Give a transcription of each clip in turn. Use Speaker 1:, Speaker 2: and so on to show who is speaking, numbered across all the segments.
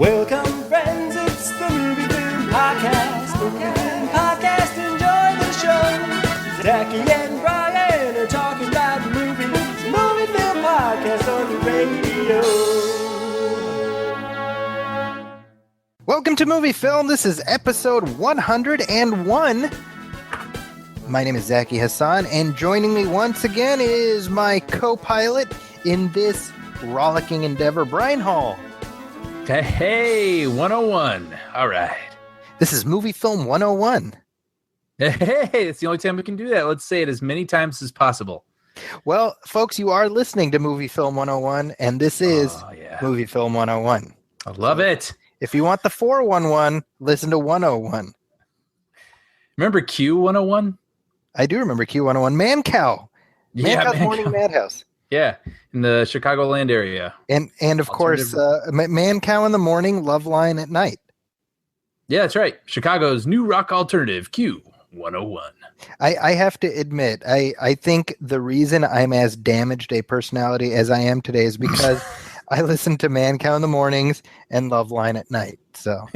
Speaker 1: Welcome, friends, it's the MovieFilm Podcast. MovieFilm Podcast, enjoy the show. Zaki and Brian are talking about movies. MovieFilm Podcast on the radio.
Speaker 2: Welcome to MovieFilm. This is episode 101. My name is Zaki Hassan, and joining me once again is my co-pilot in this rollicking endeavor, Brian Hall.
Speaker 3: Hey, 101. All right.
Speaker 2: This is MovieFilm 101.
Speaker 3: Hey, it's the only time we can do that. Let's say it as many times as possible.
Speaker 2: Well, folks, you are listening to MovieFilm 101, and this is MovieFilm 101.
Speaker 3: I love it.
Speaker 2: If you want the 411, listen to 101.
Speaker 3: Remember Q101?
Speaker 2: I do remember Q101. Mancow. Mancow's Morning Madhouse.
Speaker 3: Yeah, in the Chicagoland area.
Speaker 2: And of course, Mancow in the morning, Loveline at night.
Speaker 3: Yeah, that's right. Chicago's new rock alternative, Q101.
Speaker 2: I have to admit, I think the reason I'm as damaged a personality as I am today is because I listen to Mancow in the mornings and Loveline at night. So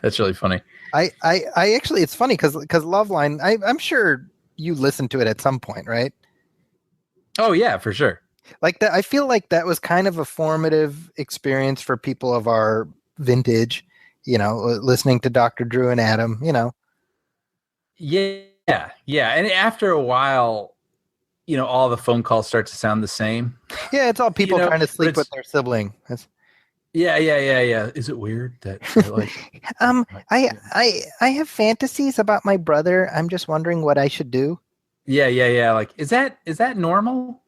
Speaker 3: that's really funny.
Speaker 2: I actually, it's funny because Loveline, I'm sure you listened to it at some point, right?
Speaker 3: Oh yeah, for sure.
Speaker 2: Like that, I feel like that was kind of a formative experience for people of our vintage, you know, listening to Dr. Drew and Adam, you know.
Speaker 3: Yeah. And after a while, you know, all the phone calls start to sound the same.
Speaker 2: Yeah, it's all people trying to sleep with their sibling.
Speaker 3: Yeah. Is it weird that like
Speaker 2: I have fantasies about my brother. I'm just wondering what I should do.
Speaker 3: Yeah. Like, is that normal?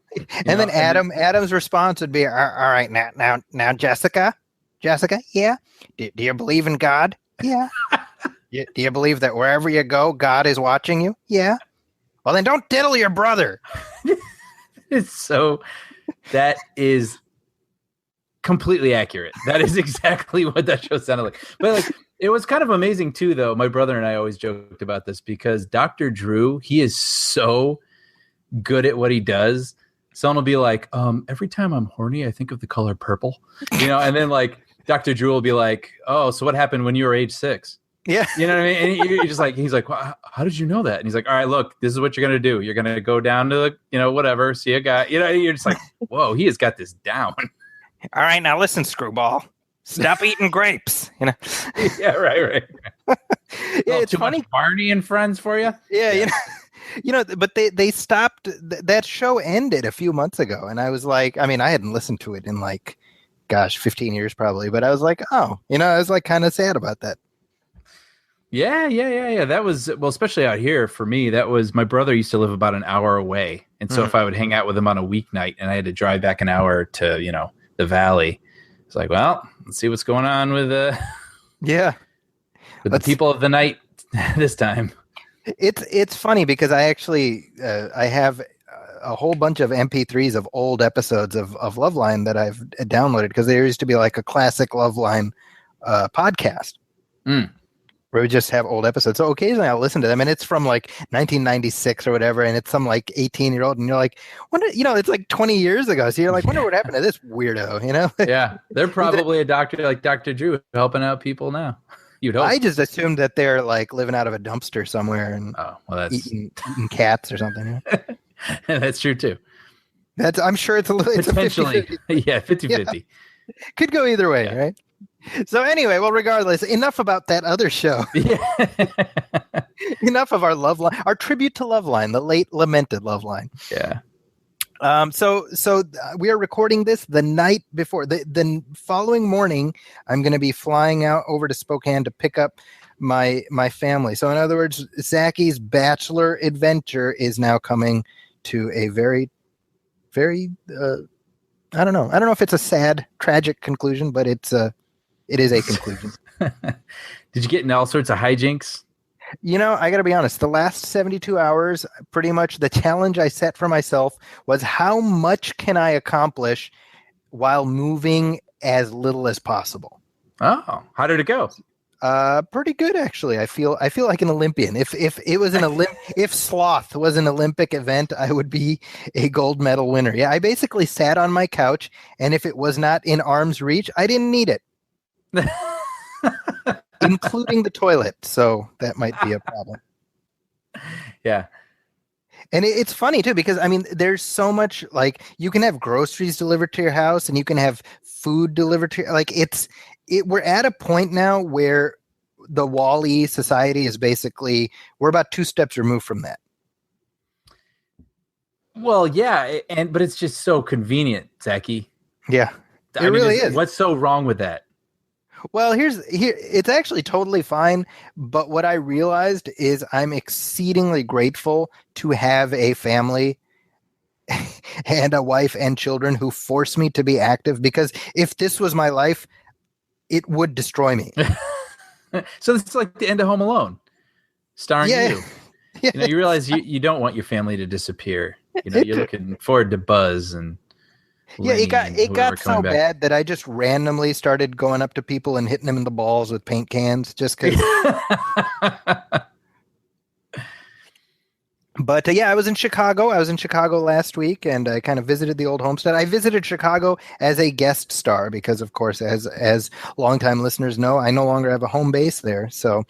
Speaker 2: And then Adam's response would be, all right, now, Jessica, yeah. Do you believe in God? Yeah. Do you believe that wherever you go, God is watching you? Yeah. Well, then don't diddle your brother.
Speaker 3: That is completely accurate. That is exactly what that show sounded like. But like, it was kind of amazing too, though. My brother and I always joked about this because Dr. Drew, he is so good at what he does. Someone will be like, every time I'm horny, I think of the color purple, you know, and then like Dr. Drew will be like, oh, so what happened when you were age 6?
Speaker 2: Yeah.
Speaker 3: You know what I mean? And you're just like, he's like, well, how did you know that? And he's like, all right, look, this is what you're going to do. You're going to go down to the, you know, whatever, see a guy, you know, you're just like, whoa, he has got this down.
Speaker 2: All right, now listen, screwball. Stop eating grapes. You know.
Speaker 3: Yeah, right.
Speaker 2: Yeah, it's
Speaker 3: too
Speaker 2: funny.
Speaker 3: Much Barney and Friends for you.
Speaker 2: Yeah. You know, but they stopped. That show ended a few months ago, and I was like, I mean, I hadn't listened to it in like, 15 years probably, but I was like, oh, you know, I was like kind of sad about that.
Speaker 3: Yeah. That was, well, especially out here for me, that was, my brother used to live about an hour away, and so if I would hang out with him on a weeknight and I had to drive back an hour to, you know, the valley. It's like, well, let's see what's going on with the people of the night this time.
Speaker 2: It's funny because I actually I have a whole bunch of MP3s of old episodes of Loveline that I've downloaded because there used to be like a classic Loveline podcast where we just have old episodes. So occasionally I'll listen to them, and it's from like 1996 or whatever, and it's some like 18-year-old, and you're like, wonder, you know, it's like 20 years ago. So you're like, wonder what happened to this weirdo, you know?
Speaker 3: Yeah, they're probably a doctor like Dr. Drew helping out people now. You'd hope.
Speaker 2: I just assumed that they're like living out of a dumpster somewhere and eating cats or something.
Speaker 3: That's true too.
Speaker 2: I'm sure it's a little
Speaker 3: potentially.
Speaker 2: It's a 50-50.
Speaker 3: Yeah, 50-50.
Speaker 2: Yeah. Could go either way, right? So anyway, well, regardless, enough about that other show.
Speaker 3: Yeah.
Speaker 2: Enough of our Loveline, our tribute to Loveline, the late lamented Loveline.
Speaker 3: Yeah.
Speaker 2: So we are recording this the night before. The following morning, I'm going to be flying out over to Spokane to pick up my family. So in other words, Zaki's bachelor adventure is now coming to a very, very, I don't know if it's a sad, tragic conclusion, but it is a conclusion.
Speaker 3: Did you get in all sorts of hijinks?
Speaker 2: You know, I got to be honest, the last 72 hours, pretty much the challenge I set for myself was how much can I accomplish while moving as little as possible.
Speaker 3: Oh, how did it go?
Speaker 2: Pretty good actually. I feel like an Olympian. If it was if sloth was an Olympic event, I would be a gold medal winner. Yeah, I basically sat on my couch, and if it was not in arm's reach, I didn't need it, including the toilet. So that might be a problem.
Speaker 3: Yeah.
Speaker 2: And it's funny too, because I mean, there's so much, like, you can have groceries delivered to your house, and you can have food delivered to like we're at a point now where the Wall-E society is basically, we're about 2 steps removed from that.
Speaker 3: Well, yeah, but it's just so convenient, Zaki.
Speaker 2: Yeah, it really is.
Speaker 3: What's so wrong with that?
Speaker 2: Well, it's actually totally fine. But what I realized is I'm exceedingly grateful to have a family and a wife and children who force me to be active, because if this was my life, it would destroy me.
Speaker 3: So it's like the end of Home Alone, starring you.
Speaker 2: Yeah.
Speaker 3: You realize you don't want your family to disappear. You're looking forward to Buzz and Lenny,
Speaker 2: it got so bad that I just randomly started going up to people and hitting them in the balls with paint cans, just because. But I was in Chicago. I was in Chicago last week, and I kind of visited the old homestead. I visited Chicago as a guest star because, of course, as longtime listeners know, I no longer have a home base there. So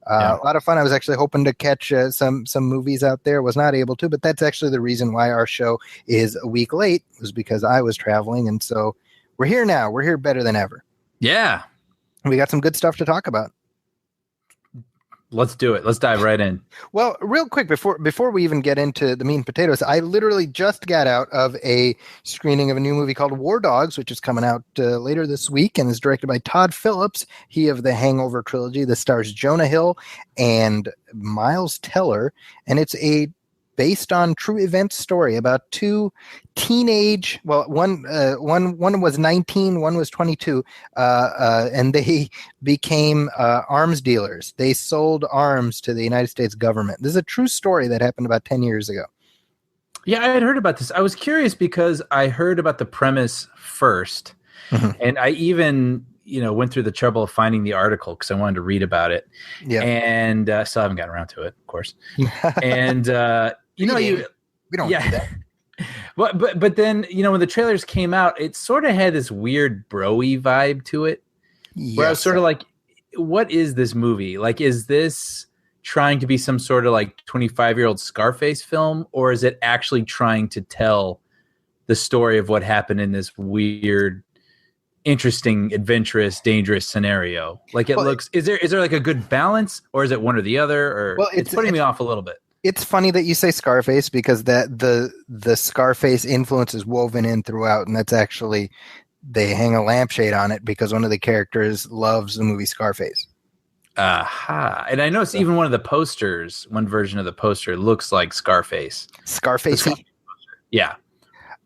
Speaker 2: a lot of fun. I was actually hoping to catch some movies out there. Was not able to, but that's actually the reason why our show is a week late, was because I was traveling. And so we're here now. We're here better than ever.
Speaker 3: Yeah.
Speaker 2: We got some good stuff to talk about.
Speaker 3: Let's do it. Let's dive right in.
Speaker 2: Well, real quick, before we even get into the meat and potatoes, I literally just got out of a screening of a new movie called War Dogs, which is coming out later this week and is directed by Todd Phillips. He of the Hangover trilogy. That stars Jonah Hill and Miles Teller, and it's a based on true event story about 2 teenage. Well, one was 19, one was 22, and they became arms dealers. They sold arms to the United States government. This is a true story that happened about 10 years ago.
Speaker 3: Yeah, I had heard about this. I was curious because I heard about the premise first, and I even went through the trouble of finding the article because I wanted to read about it. Yeah, and still haven't gotten around to it, of course. And we don't do that. But then when the trailers came out, it sort of had this weird bro-y vibe to it. Yes. Where I was sort of like, what is this movie? Like, is this trying to be some sort of like 25-year-old Scarface film, or is it actually trying to tell the story of what happened in this weird, interesting, adventurous, dangerous scenario? Like, looks, is there like a good balance, or is it one or the other? Or it's putting me off a little bit.
Speaker 2: It's funny that you say Scarface, because the Scarface influence is woven in throughout, and that's actually, they hang a lampshade on it because one of the characters loves the movie Scarface.
Speaker 3: Aha. And I noticed even one of the posters, one version of the poster looks like Scarface.
Speaker 2: Scarface?
Speaker 3: Yeah.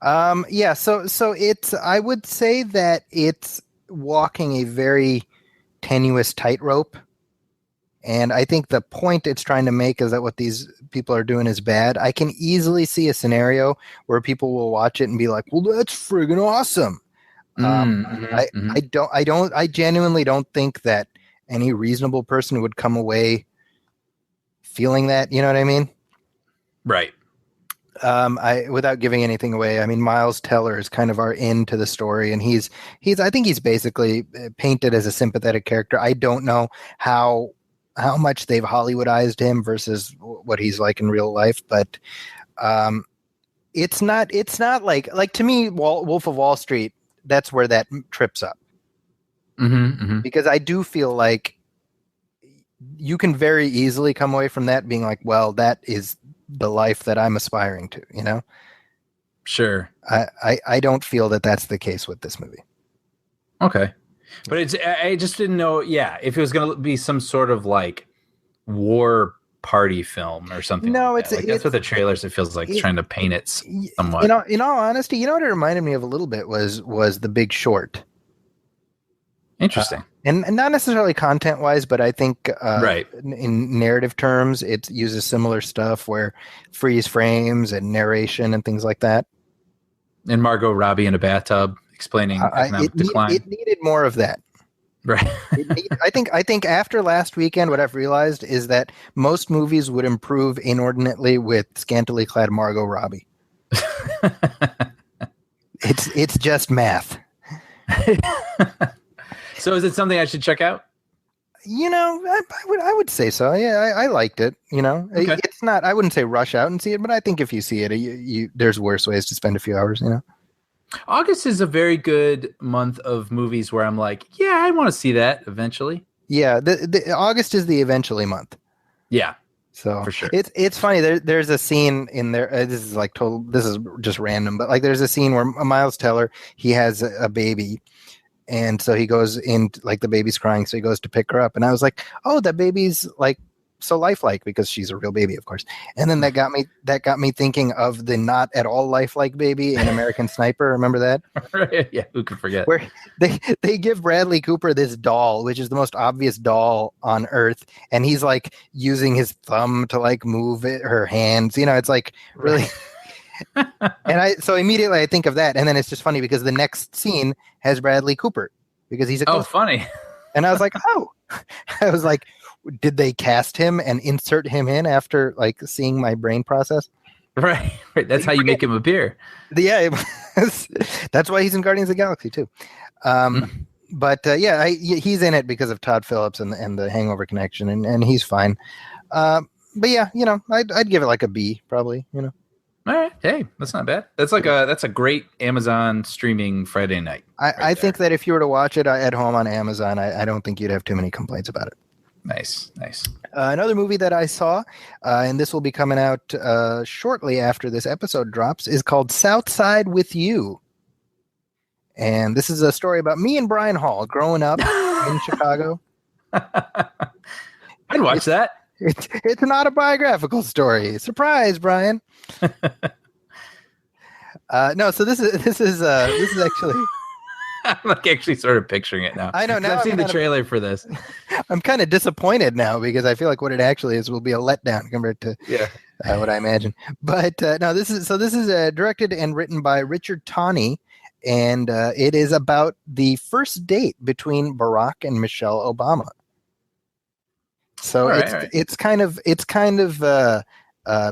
Speaker 2: So it's, I would say that it's walking a very tenuous tightrope. And I think the point it's trying to make is that what these people are doing is bad. I can easily see a scenario where people will watch it and be like, well, that's friggin' awesome. I genuinely don't think that any reasonable person would come away feeling that, you know what I mean?
Speaker 3: Right.
Speaker 2: Without giving anything away, I mean, Miles Teller is kind of our in to the story, and he's I think he's basically painted as a sympathetic character. I don't know how much they've Hollywoodized him versus what he's like in real life, but it's not like to me, Wolf of Wall Street, that's where that trips up. Because I do feel like you can very easily come away from that being like, well, that is the life that I'm aspiring to,
Speaker 3: Sure.
Speaker 2: I don't feel that that's the case with this movie.
Speaker 3: Okay. But I just didn't know, if it was going to be some sort of like war party film or something.
Speaker 2: No,
Speaker 3: like that's what the trailers, it feels like, trying to paint it somewhat.
Speaker 2: In all honesty, what it reminded me of a little bit was The Big Short.
Speaker 3: Interesting.
Speaker 2: And not necessarily content-wise, but I think
Speaker 3: right.
Speaker 2: in narrative terms, it uses similar stuff where freeze frames and narration and things like that.
Speaker 3: And Margot Robbie in a bathtub explaining economic decline.
Speaker 2: It needed more of that.
Speaker 3: Right.
Speaker 2: I think after last weekend, what I've realized is that most movies would improve inordinately with scantily clad Margot Robbie. It's just math.
Speaker 3: So is it something I should check out?
Speaker 2: I would say so. Yeah, I liked it.
Speaker 3: Okay.
Speaker 2: It's not. I wouldn't say rush out and see it, but I think if you see it, there's worse ways to spend a few hours.
Speaker 3: August is a very good month of movies where I'm like, yeah, I want to see that eventually.
Speaker 2: Yeah, the August is the eventually month.
Speaker 3: Yeah,
Speaker 2: so
Speaker 3: for sure.
Speaker 2: It's funny. There's a scene in there. This is like total. This is just random, but like there's a scene where Miles Teller, he has a baby, and so he goes in, like the baby's crying, so he goes to pick her up, and I was like, oh, that baby's like so lifelike because she's a real baby, of course. And then that got me thinking of the not at all lifelike baby in American Sniper. Remember that?
Speaker 3: Right. Yeah, who could forget?
Speaker 2: Where they give Bradley Cooper this doll, which is the most obvious doll on earth, and he's like using his thumb to like move her hands. It's like really. And so immediately I think of that, and then it's just funny because the next scene has Bradley Cooper because he's a
Speaker 3: funny.
Speaker 2: And I was like, did they cast him and insert him in after like seeing my brain process?
Speaker 3: Right. That's how you make him appear.
Speaker 2: Yeah, that's why he's in Guardians of the Galaxy too. But yeah, he's in it because of Todd Phillips and the Hangover connection, and he's fine. But yeah, I'd give it like a B probably.
Speaker 3: All right. Hey, that's not bad. That's a great Amazon streaming Friday night.
Speaker 2: I think that if you were to watch it at home on Amazon, I don't think you'd have too many complaints about it.
Speaker 3: Nice.
Speaker 2: Another movie that I saw, and this will be coming out shortly after this episode drops, is called Southside With You. And this is a story about me and Brian Hall growing up in Chicago.
Speaker 3: I'd watch that.
Speaker 2: It's an autobiographical story. Surprise, Brian. No, so this is actually.
Speaker 3: I'm like actually sort of picturing it now.
Speaker 2: I know now.
Speaker 3: I've seen the trailer for this.
Speaker 2: I'm kind of disappointed now because I feel like what it actually is will be a letdown compared to what I imagine. But no, this is directed and written by Richard Tawney, and it is about the first date between Barack and Michelle Obama. So it's kind of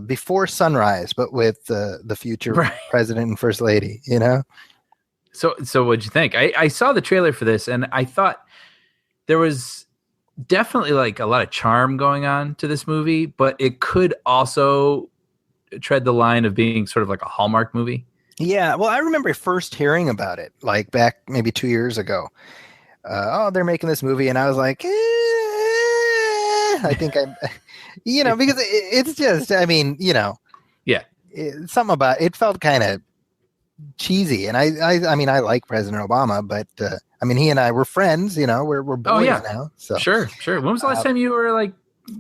Speaker 2: before sunrise, but with the future president and first lady.
Speaker 3: So what'd you think? I saw the trailer for this, and I thought there was definitely like a lot of charm going on to this movie, but it could also tread the line of being sort of like a Hallmark movie.
Speaker 2: Yeah, well, I remember first hearing about it like back maybe 2 years ago. They're making this movie, and I was like, I think because it's just,
Speaker 3: yeah,
Speaker 2: something about it felt kind of cheesy, and I mean I like President Obama, but he and I were friends, we're boys now. So
Speaker 3: sure. When was the last time you were like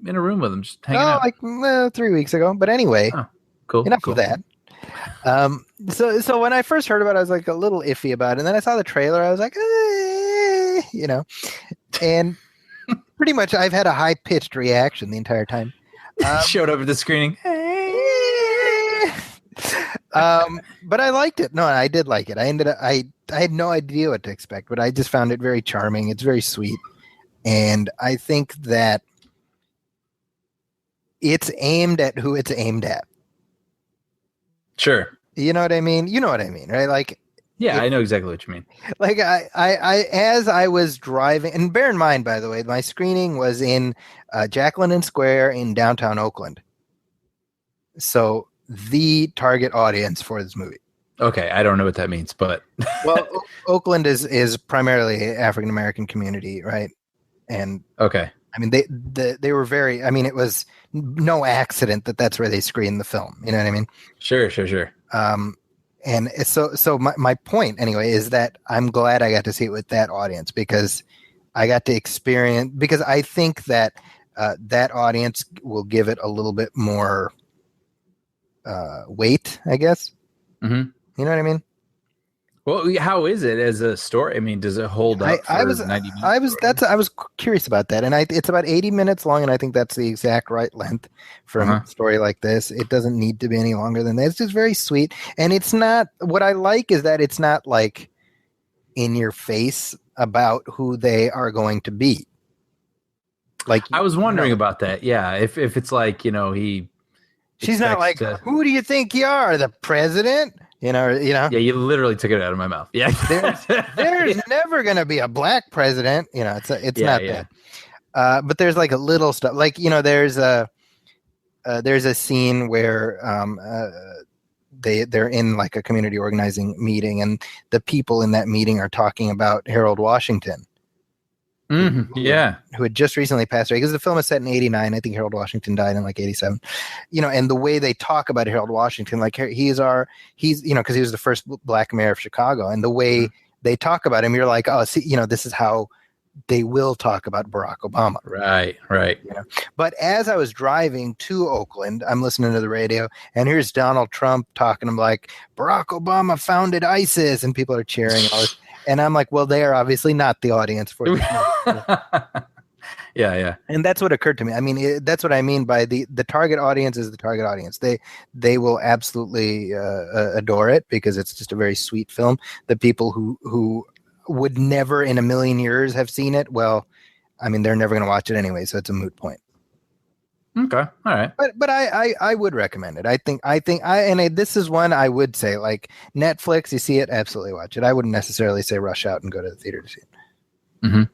Speaker 3: in a room with him, just hanging out?
Speaker 2: Like 3 weeks ago. But anyway,
Speaker 3: cool.
Speaker 2: Enough of that. So when I first heard about it, I was like a little iffy about it, and then I saw the trailer. I was like, and pretty much I've had a high pitched reaction the entire time.
Speaker 3: Showed up at the screening.
Speaker 2: But I liked it. No, I did like it. I had no idea what to expect, but I just found it very charming. It's very sweet. And I think that it's aimed at who it's aimed at.
Speaker 3: Sure.
Speaker 2: You know what I mean? Right? Like,
Speaker 3: yeah, I know exactly what you mean.
Speaker 2: Like I as I was driving, and bear in mind, by the way, my screening was in Jacqueline Square in downtown Oakland. So the target audience for this movie.
Speaker 3: Okay, I don't know what that means, but
Speaker 2: well, Oakland is primarily African American community, right? And
Speaker 3: okay,
Speaker 2: I mean they were very. I mean, it was no accident that that's where they screened the film. You know what I mean?
Speaker 3: Sure.
Speaker 2: And so my point anyway is that I'm glad I got to see it with that audience because I got to experience, because I think that that audience will give it a little bit more weight, I guess.
Speaker 3: Mm-hmm.
Speaker 2: You know what I mean?
Speaker 3: Well, how is it as a story? I mean, does it hold up?
Speaker 2: I was curious about that, and it's about 80 minutes long, and I think that's the exact right length for a story like this. It doesn't need to be any longer than that. It's just very sweet, and it's not. What I like is that it's not like in your face. about who they are going to be. Like,
Speaker 3: I was wondering about that. Yeah, if it's like,
Speaker 2: she's not like, who do you think you are, the president?
Speaker 3: Yeah, you literally took it out of my mouth. Yeah,
Speaker 2: there's never going to be a black president. It's not that. But there's like a little stuff, like there's a scene where they're in like a community organizing meeting, and the people in that meeting are talking about Harold Washington. Who had just recently passed away, because the film is set in 89. I think Harold Washington died in like 87. And the way they talk about Harold Washington, like he's because he was the first black mayor of Chicago, and the way they talk about him, you're like, oh, see, this is how they will talk about Barack Obama.
Speaker 3: Right.
Speaker 2: But as I was driving to Oakland, I'm listening to the radio, and here's Donald Trump talking. I'm like, Barack Obama founded ISIS, and people are cheering and all this. And I'm like, well, they are obviously not the audience for this movie.
Speaker 3: Yeah.
Speaker 2: And that's what occurred to me. I mean, that's what I mean by the target audience is the target audience. They will absolutely adore it, because it's just a very sweet film. The people who would never in a million years have seen it, well, I mean, they're never going to watch it anyway, so it's a moot point.
Speaker 3: Okay, all right.
Speaker 2: But I would recommend it. I think this is one I would say, like, Netflix, you see it, absolutely watch it. I wouldn't necessarily say rush out and go to the theater to see it.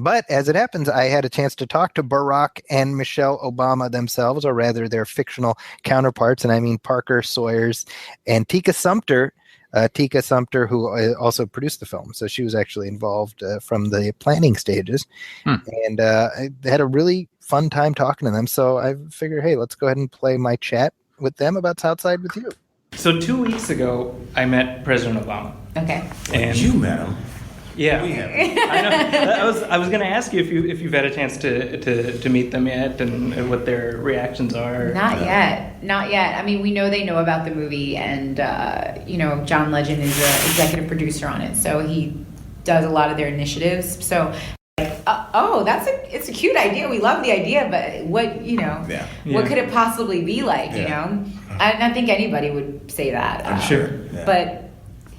Speaker 2: But as it happens, I had a chance to talk to Barack and Michelle Obama themselves, or rather their fictional counterparts, and I mean Parker Sawyers and Tika Sumpter. Tika Sumpter, who also produced the film. So she was actually involved from the planning stages. And I had a really fun time talking to them. So I figured, hey, let's go ahead and play my chat with them about Southside With You.
Speaker 4: So 2 weeks ago, I met President Obama.
Speaker 5: Okay.
Speaker 4: And
Speaker 6: you met him?
Speaker 4: Yeah. I know. I was going to ask you if you've had a chance to meet them yet, and what their reactions are.
Speaker 5: Not yet. I mean, we know they know about the movie, and John Legend is an executive producer on it, so he does a lot of their initiatives. So, it's a cute idea. We love the idea, but what what could it possibly be like? I think anybody would say that.
Speaker 4: I'm sure.
Speaker 5: But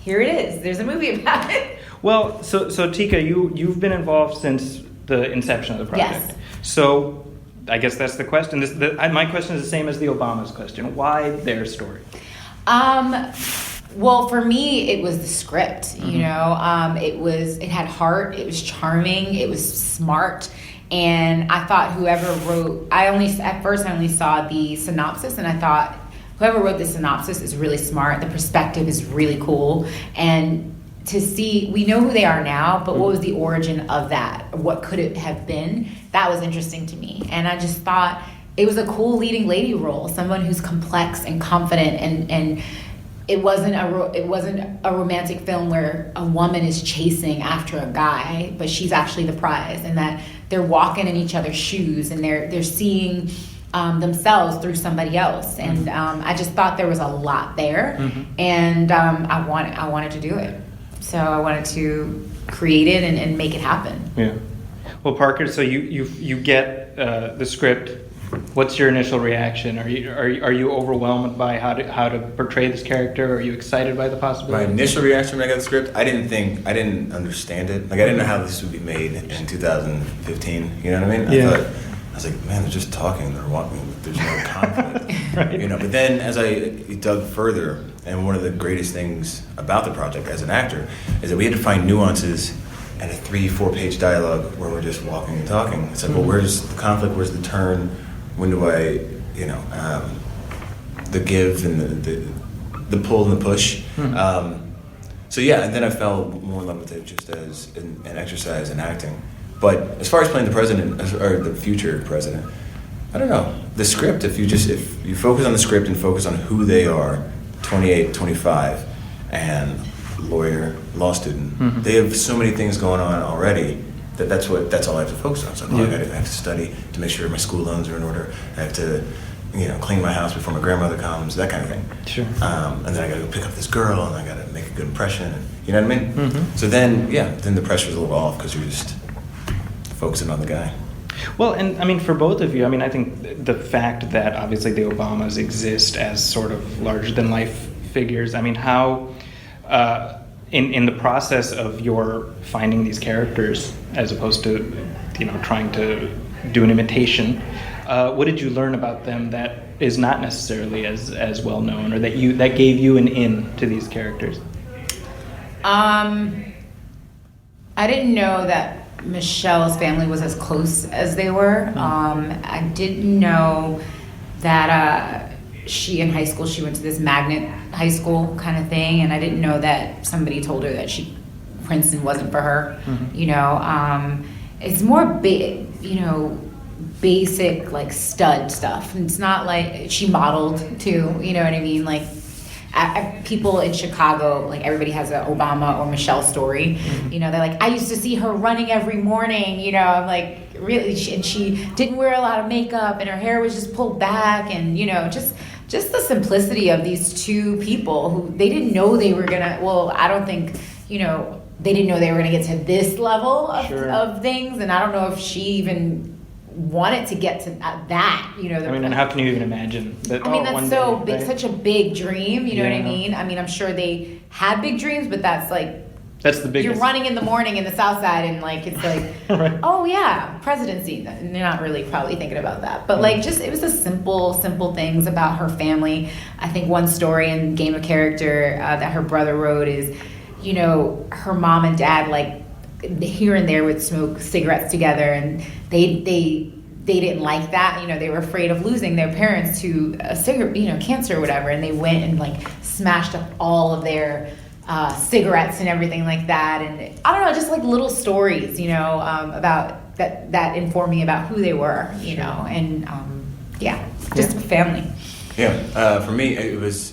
Speaker 5: here it is. There's a movie about it.
Speaker 4: Well, so Tika, you've been involved since the inception of the project.
Speaker 5: Yes.
Speaker 4: So I guess that's the question. My question is the same as the Obama's question. Why their story?
Speaker 5: Well, for me, it was the script. It had heart. It was charming. It was smart. And I thought whoever wrote, at first I only saw the synopsis, and I thought whoever wrote the synopsis is really smart. The perspective is really cool. And to see, we know who they are now, but what was the origin of that? What could it have been? That was interesting to me. And I just thought it was a cool leading lady role, someone who's complex and confident, and it wasn't a romantic film where a woman is chasing after a guy, but she's actually the prize, and that they're walking in each other's shoes, and they're seeing themselves through somebody else. And I just thought there was a lot there, and I wanted to do it. So I wanted to create it and make it happen.
Speaker 4: Yeah. Well, Parker, so you get the script. What's your initial reaction? Are you overwhelmed by how to portray this character? Are you excited by the possibility?
Speaker 6: My initial reaction when I got the script, I didn't understand it. Like, I didn't know how this would be made in 2015. You know what I mean? I was like, man, they're just talking, they're walking, there's no conflict.
Speaker 4: Right.
Speaker 6: But then as I dug further, and one of the greatest things about the project as an actor is that we had to find nuances and a 3-4 page dialogue where we're just walking and talking. It's like, well, where's the conflict? Where's the turn? When do I, the give and the pull and the push. So yeah, and then I fell more in love with it just as an exercise in acting. But as far as playing the president, or the future president, I don't know. The script, if you focus on the script and focus on who they are, 28, 25, and lawyer, law student, they have so many things going on already that's all I have to focus on. So I have to study to make sure my school loans are in order. I have to, clean my house before my grandmother comes, that kind of thing.
Speaker 4: Sure.
Speaker 6: And then I got to go pick up this girl, and I got to make a good impression. And, you know what I mean? So then the pressure's a little off because you're just focusing on the guy.
Speaker 4: Well, and I mean, for both of you, I mean, I think the fact that obviously the Obamas exist as sort of larger than life figures, I mean, how in the process of your finding these characters, as opposed to, trying to do an imitation, what did you learn about them that is not necessarily as well known, or that gave you an in to these characters?
Speaker 5: I didn't know that Michelle's family was as close as they were. I didn't know that she in high school, she went to this magnet high school kind of thing, and I didn't know that somebody told her that Princeton wasn't for her. It's more basic like stud stuff. It's not like she modeled too, you know what I mean? Like people in Chicago, like everybody has an Obama or Michelle story. They're like, I used to see her running every morning. I'm like, really? And she didn't wear a lot of makeup, and her hair was just pulled back, and just the simplicity of these two people who they didn't know they were gonna. Well, I don't think they didn't know they were gonna get to this level of things, and I don't know if she even wanted to get to that,
Speaker 4: and how can you even imagine that?
Speaker 5: That's so big, right? Such a big dream, you know what I mean? I'm sure they had big dreams, but that's
Speaker 4: the biggest.
Speaker 5: You're running in the morning in the Southside, and it's like,
Speaker 4: right.
Speaker 5: Oh yeah, presidency. And they're not really probably thinking about that, but it was the simple things about her family. I think one story in Game of Character that her brother wrote is, her mom and dad here and there would smoke cigarettes together, and they didn't like that. They were afraid of losing their parents to a cigarette, cancer or whatever, and they went and smashed up all of their cigarettes and everything like that. And I don't know, just little stories, about that informed me about who they were, and just family.
Speaker 6: Yeah, for me, it's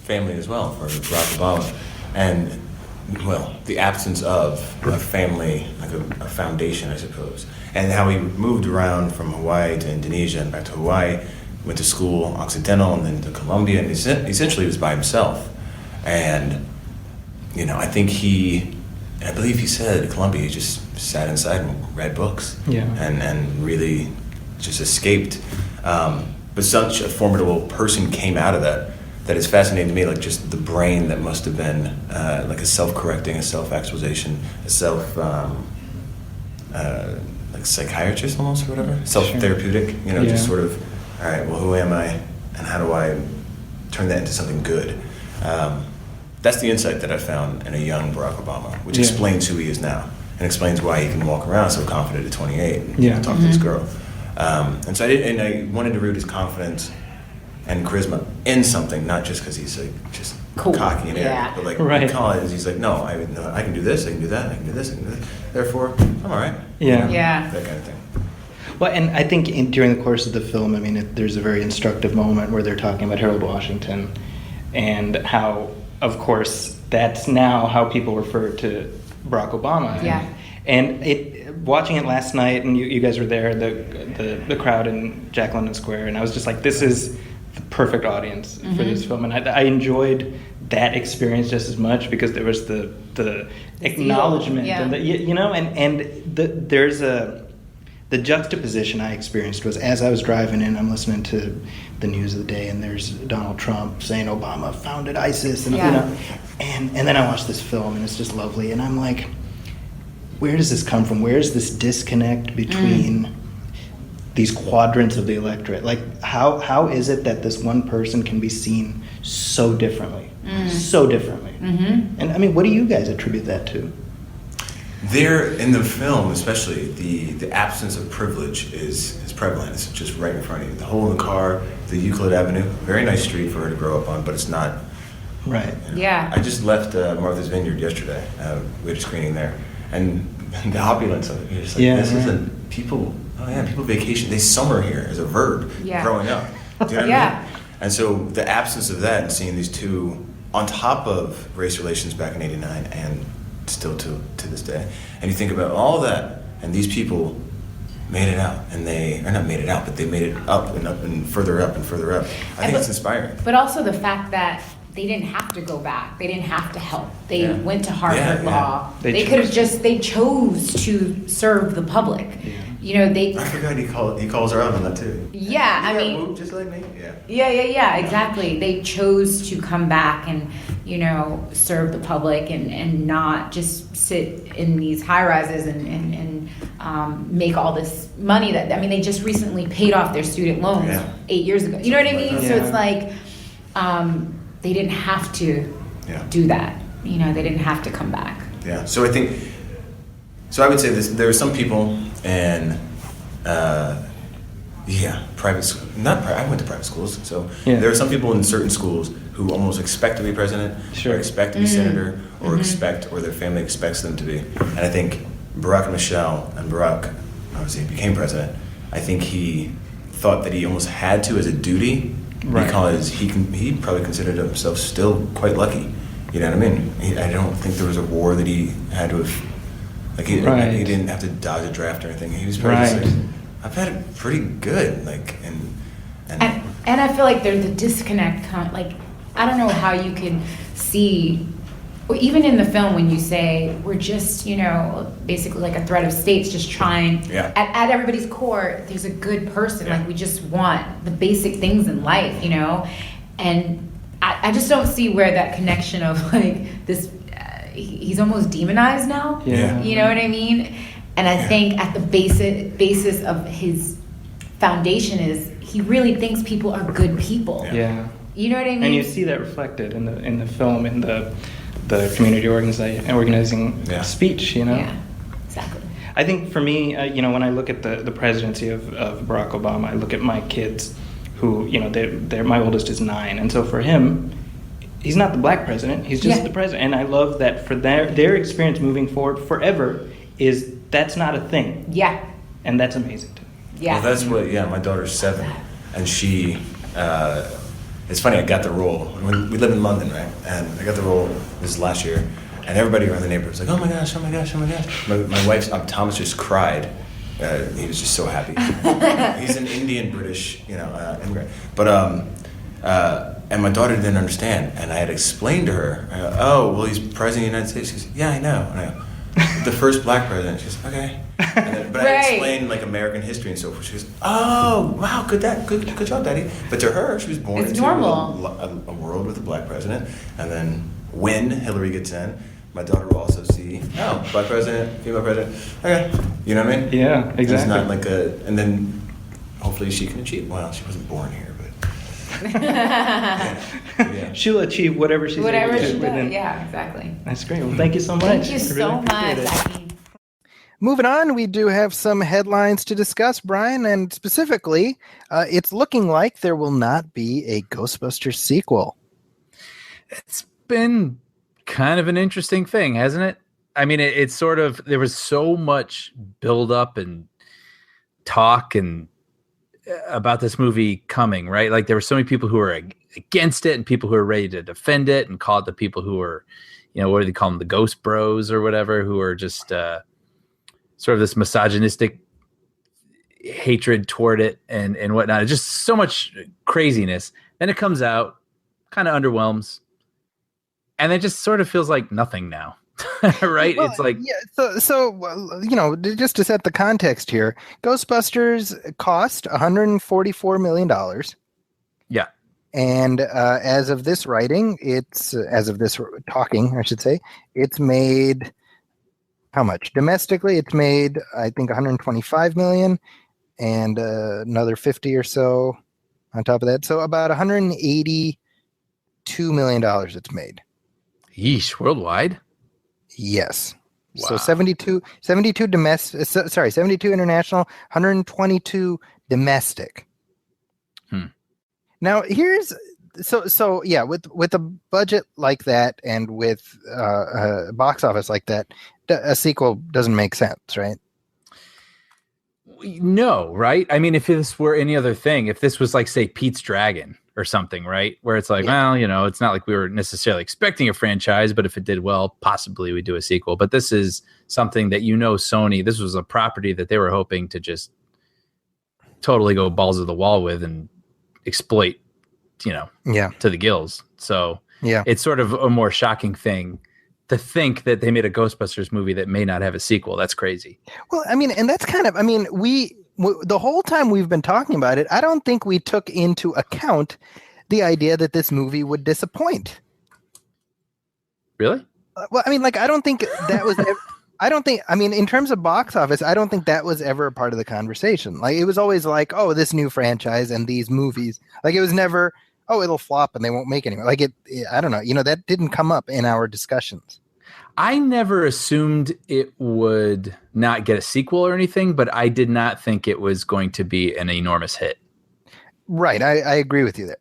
Speaker 6: family as well for Barack Obama, and the absence of a family, a foundation, I suppose, and how he moved around from Hawaii to Indonesia and back to Hawaii, went to school, Occidental, and then to Columbia, and essentially was by himself. And I believe he said at Columbia he just sat inside and read books, and really just escaped. But such a formidable person came out of that is fascinating to me, just the brain that must have been a self-correcting, a self-actualization, a psychiatrist almost, or whatever, self-therapeutic, just sort of, all right, well, who am I, and how do I turn that into something good? That's the insight that I found in a young Barack Obama, which explains who he is now, and explains why he can walk around so confident at 28 and talk to this girl. And so I wanted to root his confidence and charisma in something, not just because he's just cool, cocky and arrogant, but in college he's like, no, I can do this, I can do that, I can do this, I can do this. Therefore, I'm all right. That kind of thing.
Speaker 7: Well, and I think during the course of the film, there's a very instructive moment where they're talking about Harold Washington, and how, of course, that's now how people refer to Barack Obama. And watching it last night, and you guys were there, the crowd in Jack London Square, and I was just like, this is the perfect audience for this film, and I enjoyed that experience just as much, because there was the acknowledgement and there's the juxtaposition I experienced was, as I was driving in, I'm listening to the news of the day, and there's Donald Trump saying Obama founded ISIS, and and then I watched this film, and it's just lovely, and I'm like, where does this come from? Where's this disconnect between these quadrants of the electorate? How is it that this one person can be seen so differently? And what do you guys attribute that to?
Speaker 6: There, in the film especially, the absence of privilege is prevalent. It's just right in front of you. The hole in the car, the Euclid Avenue, very nice street for her to grow up on, but it's not.
Speaker 7: Right.
Speaker 6: I just left Martha's Vineyard yesterday. We had a screening there. And the opulence of it, you're just like, this isn't people. Oh yeah, people vacation. They summer here as a verb growing up. Do you know what I mean? And so the absence of that, and seeing these two on top of race relations back in '89 and still to this day, and you think about all that, and these people made it out, and not made it out, but they made it up and further up and further up. I think it's inspiring.
Speaker 5: But also the fact that they didn't have to go back. They didn't have to help. They went to Harvard Law. They could have they chose to serve the public. I forgot he calls her out on that too.
Speaker 6: Moved just like me.
Speaker 5: Yeah, exactly. They chose to come back and serve the public and not just sit in these high rises and make all this money they just recently paid off their student loans 8 years ago. You know what I mean? So it's like they didn't have to do that. They didn't have to come back.
Speaker 6: Yeah. So I would say this: there are some people in private school. I went to private schools, so there are some people in certain schools who almost expect to be president, or expect to be senator, or or their family expects them to be. And I think Barack and Michelle, and Barack obviously became president. I think he thought that he almost had to as a duty because he probably considered himself still quite lucky. You know what I mean? I don't think there was a war that he had to have. Like he didn't have to dodge a draft or anything. He was probably just like, I've had it pretty good. Like and
Speaker 5: I feel like there's a disconnect. Like I don't know how you can see, or even in the film when you say we're just basically like a thread of states just trying. At everybody's core, there's a good person. Like we just want the basic things in life, and I just don't see where that connection of like this. He's almost demonized now. You know what I mean? And I think at the basis of his foundation is he really thinks people are good people. You know what I mean?
Speaker 7: And you see that reflected in the film, in the community organizing speech. Yeah,
Speaker 5: exactly.
Speaker 7: I think for me, when I look at the presidency of Barack Obama, I look at my kids, who my oldest is 9, and so for him, he's not the black president. He's just the president. And I love that for their experience moving forward forever that's not a thing.
Speaker 5: Yeah.
Speaker 7: And that's amazing too.
Speaker 5: Yeah.
Speaker 6: Well, that's what. My daughter's 7, and she. It's funny. I got the role when we live in London, right? And I got the role. This is last year, and everybody around the neighborhood was like, "Oh my gosh! Oh my gosh! Oh my gosh!" My wife's Thomas just cried. He was just so happy. He's an Indian British, immigrant, but and my daughter didn't understand, and I had explained to her, he's president of the United States. She goes, yeah, I know. And I go, the first black president. She goes, okay. But I explained like American history and so forth. She goes, oh, wow, good job, Daddy. But to her, she was born into a world with a black president, and then when Hillary gets in, my daughter will also see, black president, female president. Okay, you know what I mean?
Speaker 7: Yeah, exactly.
Speaker 6: It's not like and then hopefully she can achieve. Well, she wasn't born here.
Speaker 7: She'll achieve whatever she's able to
Speaker 5: she
Speaker 7: do.
Speaker 5: does. Yeah, exactly.
Speaker 7: That's great. Well, thank you so much.
Speaker 5: Thank you so much, Zaki.
Speaker 2: Moving on, we do have some headlines to discuss, Brian, and specifically, it's looking like there will not be a Ghostbusters sequel.
Speaker 3: It's been kind of an interesting thing, hasn't it? I mean, it's sort of, there was so much build-up and talk and about this movie coming, right? Like there were so many people who were against it and people who were ready to defend it, and called the people who were, what do they call them? The Ghost Bros or whatever, who are just sort of this misogynistic hatred toward it and whatnot. It's just so much craziness. Then it comes out, kind of underwhelms, and it just sort of feels like nothing now. Right? Well, it's like
Speaker 2: so just to set the context here, Ghostbusters cost $144 million.
Speaker 3: Yeah.
Speaker 2: And as of this writing, as of this talking, I should say, it's made how much? Domestically, it's made, I think, $125 million and another 50 or so on top of that. So about $182 million it's made.
Speaker 3: Yeesh, worldwide?
Speaker 2: Yes.
Speaker 3: Wow.
Speaker 2: So 72 domestic, 72 international, 122 domestic. Now here's with a budget like that and with a box office like that, a sequel doesn't make sense, right?
Speaker 3: No, right? I mean, if this were any other thing, if this was like, say, Pete's Dragon or something, right? Where it's like, well, it's not like we were necessarily expecting a franchise, but if it did well, possibly we do a sequel. But this is something that, Sony, this was a property that they were hoping to just totally go balls to the wall with and exploit, to the gills. So it's sort of a more shocking thing to think that they made a Ghostbusters movie that may not have a sequel. That's crazy.
Speaker 2: Well, I mean, and that's kind of, the whole time we've been talking about it, I don't think we took into account the idea that this movie would disappoint.
Speaker 3: Really?
Speaker 2: Well, I mean, like, I don't think that was. I mean, in terms of box office, I don't think that was ever a part of the conversation. Like, it was always like, oh, this new franchise and these movies. Like, it was never, oh, it'll flop and they won't make any more. Like, I don't know. You know, that didn't come up in our discussions.
Speaker 3: I never assumed it would not get a sequel or anything, but I did not think it was going to be an enormous hit.
Speaker 2: Right. I agree with you there.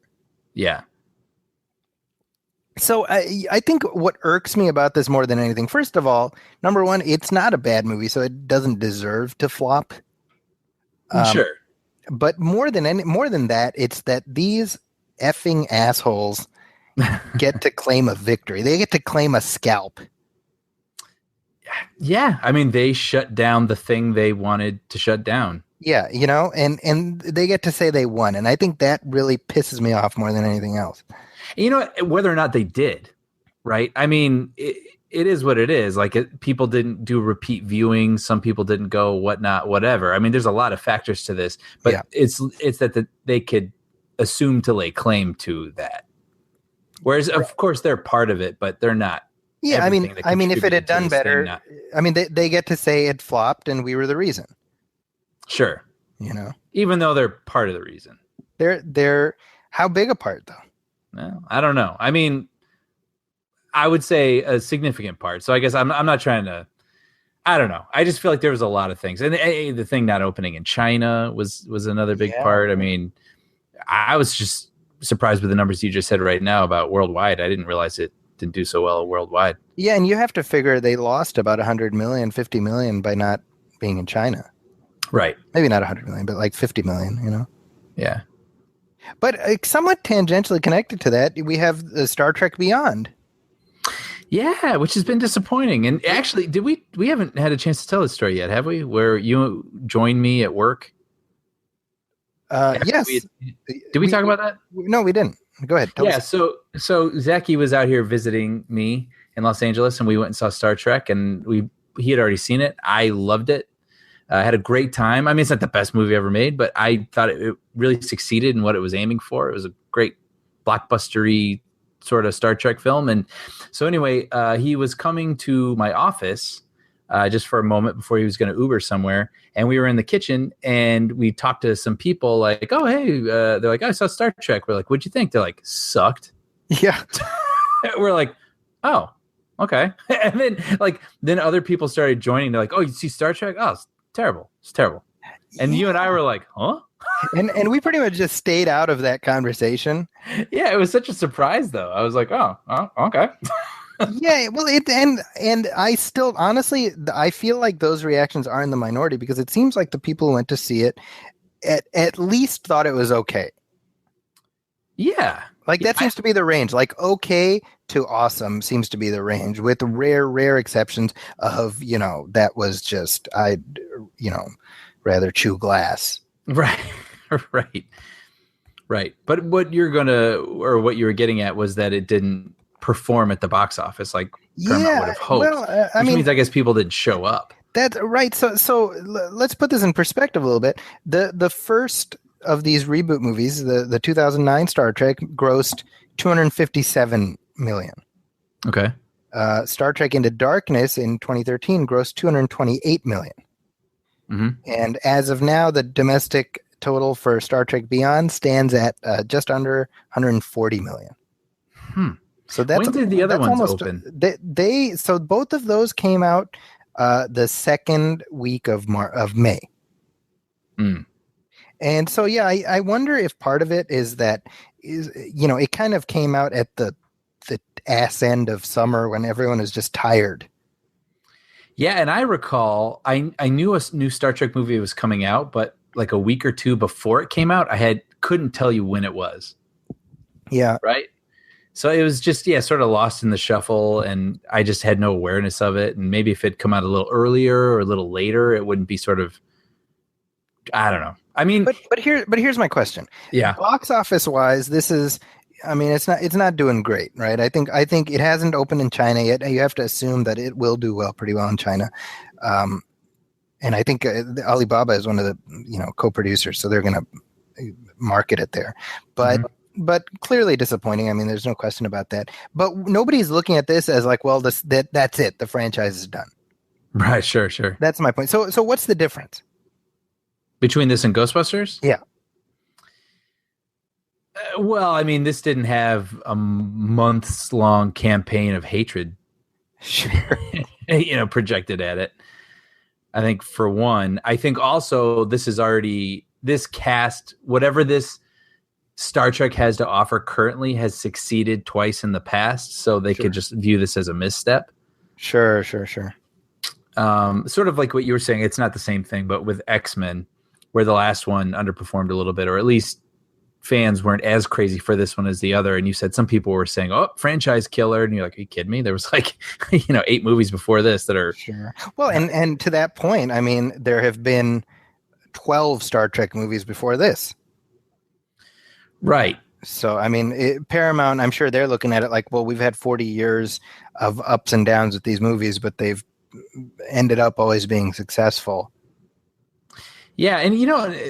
Speaker 3: Yeah.
Speaker 2: So I think what irks me about this more than anything, first of all, number one, it's not a bad movie, so it doesn't deserve to flop.
Speaker 3: Sure.
Speaker 2: But more than that, it's that these effing assholes get to claim a victory. They get to claim a scalp.
Speaker 3: Yeah. I mean, they shut down the thing they wanted to shut down.
Speaker 2: Yeah, you know, and they get to say they won. And I think that really pisses me off more than anything else.
Speaker 3: You know, whether or not they did, right? I mean, it is what it is. Like, people didn't do repeat viewing. Some people didn't go, whatnot, whatever. I mean, there's a lot of factors to this, but
Speaker 2: yeah.
Speaker 3: it's that they could assume to lay claim to that. Whereas, of course, they're part of it, but they're not.
Speaker 2: Yeah, I mean, if it had done better, I mean, they get to say it flopped and we were the reason.
Speaker 3: Sure.
Speaker 2: You know,
Speaker 3: even though they're part of the reason.
Speaker 2: They're how big a part though?
Speaker 3: Well, I don't know. I mean, I would say a significant part. So I guess I'm not trying to. I don't know. I just feel like there was a lot of things, and the thing not opening in China was another big part. I mean, I was just surprised with the numbers you just said right now about worldwide. I didn't realize it didn't do so well worldwide.
Speaker 2: Yeah, and you have to figure they lost about 100 million, 50 million by not being in China.
Speaker 3: Right.
Speaker 2: Maybe not 100 million, but like 50 million, you know?
Speaker 3: Yeah.
Speaker 2: But somewhat tangentially connected to that, we have the Star Trek Beyond.
Speaker 3: Yeah, which has been disappointing. And actually, we haven't had a chance to tell this story yet, have we? Where you joined me at work?
Speaker 2: Yes.
Speaker 3: Did we talk about that?
Speaker 2: No, we didn't. Go ahead. Tell us.
Speaker 3: So Zaki was out here visiting me in Los Angeles, and we went and saw Star Trek, and he had already seen it. I loved it. I had a great time. I mean, it's not the best movie ever made, but I thought it really succeeded in what it was aiming for. It was a great blockbustery sort of Star Trek film. And so anyway, he was coming to my office just for a moment before he was going to Uber somewhere. And we were in the kitchen and we talked to some people like, oh, hey, they're like, I saw Star Trek. We're like, what'd you think? They're like, sucked.
Speaker 2: Yeah.
Speaker 3: We're like, oh, okay. And then other people started joining. They're like, oh, you see Star Trek? Oh, it's terrible. It's terrible. And you and I were like, huh?
Speaker 2: And we pretty much just stayed out of that conversation.
Speaker 3: Yeah, it was such a surprise, though. I was like, oh okay.
Speaker 2: Yeah, well, and I still, honestly, I feel like those reactions are in the minority because it seems like the people who went to see it at least thought it was okay.
Speaker 3: Yeah.
Speaker 2: Like, that seems to be the range. Like, okay to awesome seems to be the range, with rare exceptions of, you know, that was just, rather chew glass.
Speaker 3: Right. Right. But what you were getting at was that it didn't perform at the box office like Paramount would have hoped. Well, which means I guess people didn't show up.
Speaker 2: That's right. So let's put this in perspective a little bit. The first of these reboot movies, the 2009 Star Trek, grossed $257 million.
Speaker 3: Okay.
Speaker 2: Star Trek Into Darkness in 2013 grossed $228 million.
Speaker 3: Mm-hmm.
Speaker 2: And as of now, the domestic total for Star Trek Beyond stands at just under $140 million. So that's
Speaker 3: when did the other ones open?
Speaker 2: So both of those came out the second week of May.
Speaker 3: Mm.
Speaker 2: And so, yeah, I wonder if part of it is that it kind of came out at the ass end of summer when everyone is just tired.
Speaker 3: Yeah, and I recall I knew a new Star Trek movie was coming out, but like a week or two before it came out, couldn't tell you when it was.
Speaker 2: Yeah.
Speaker 3: Right? So it was just, sort of lost in the shuffle, and I just had no awareness of it. And maybe if it come out a little earlier or a little later, it wouldn't be sort of, I don't know. I mean,
Speaker 2: but here's my question.
Speaker 3: Yeah.
Speaker 2: Box office wise, this is, I mean, it's not doing great, right? I think it hasn't opened in China yet. You have to assume that it will do pretty well in China. And I think Alibaba is one of the, co-producers, so they're going to market it there. But but clearly disappointing. I mean, there's no question about that. But nobody's looking at this as like, well, that's it. The franchise is done.
Speaker 3: Right. Sure.
Speaker 2: That's my point. So what's the difference
Speaker 3: Between this and Ghostbusters?
Speaker 2: Yeah.
Speaker 3: Well, I mean, this didn't have a months-long campaign of hatred,
Speaker 2: Sure.
Speaker 3: projected at it. I think for one, I think also this cast, whatever this Star Trek has to offer currently, has succeeded twice in the past, so they could just view this as a misstep.
Speaker 2: Sure.
Speaker 3: Sort of like what you were saying, it's not the same thing, but with X-Men, where the last one underperformed a little bit, or at least fans weren't as crazy for this one as the other. And you said some people were saying, "Oh, franchise killer," and you're like, "Are you kidding me?" There was like, 8 movies before this that are
Speaker 2: Sure. Well, and to that point, I mean, there have been 12 Star Trek movies before this.
Speaker 3: right.
Speaker 2: So, I mean, Paramount, I'm sure they're looking at it like, well, we've had 40 years of ups and downs with these movies, but they've ended up always being successful.
Speaker 3: Yeah, and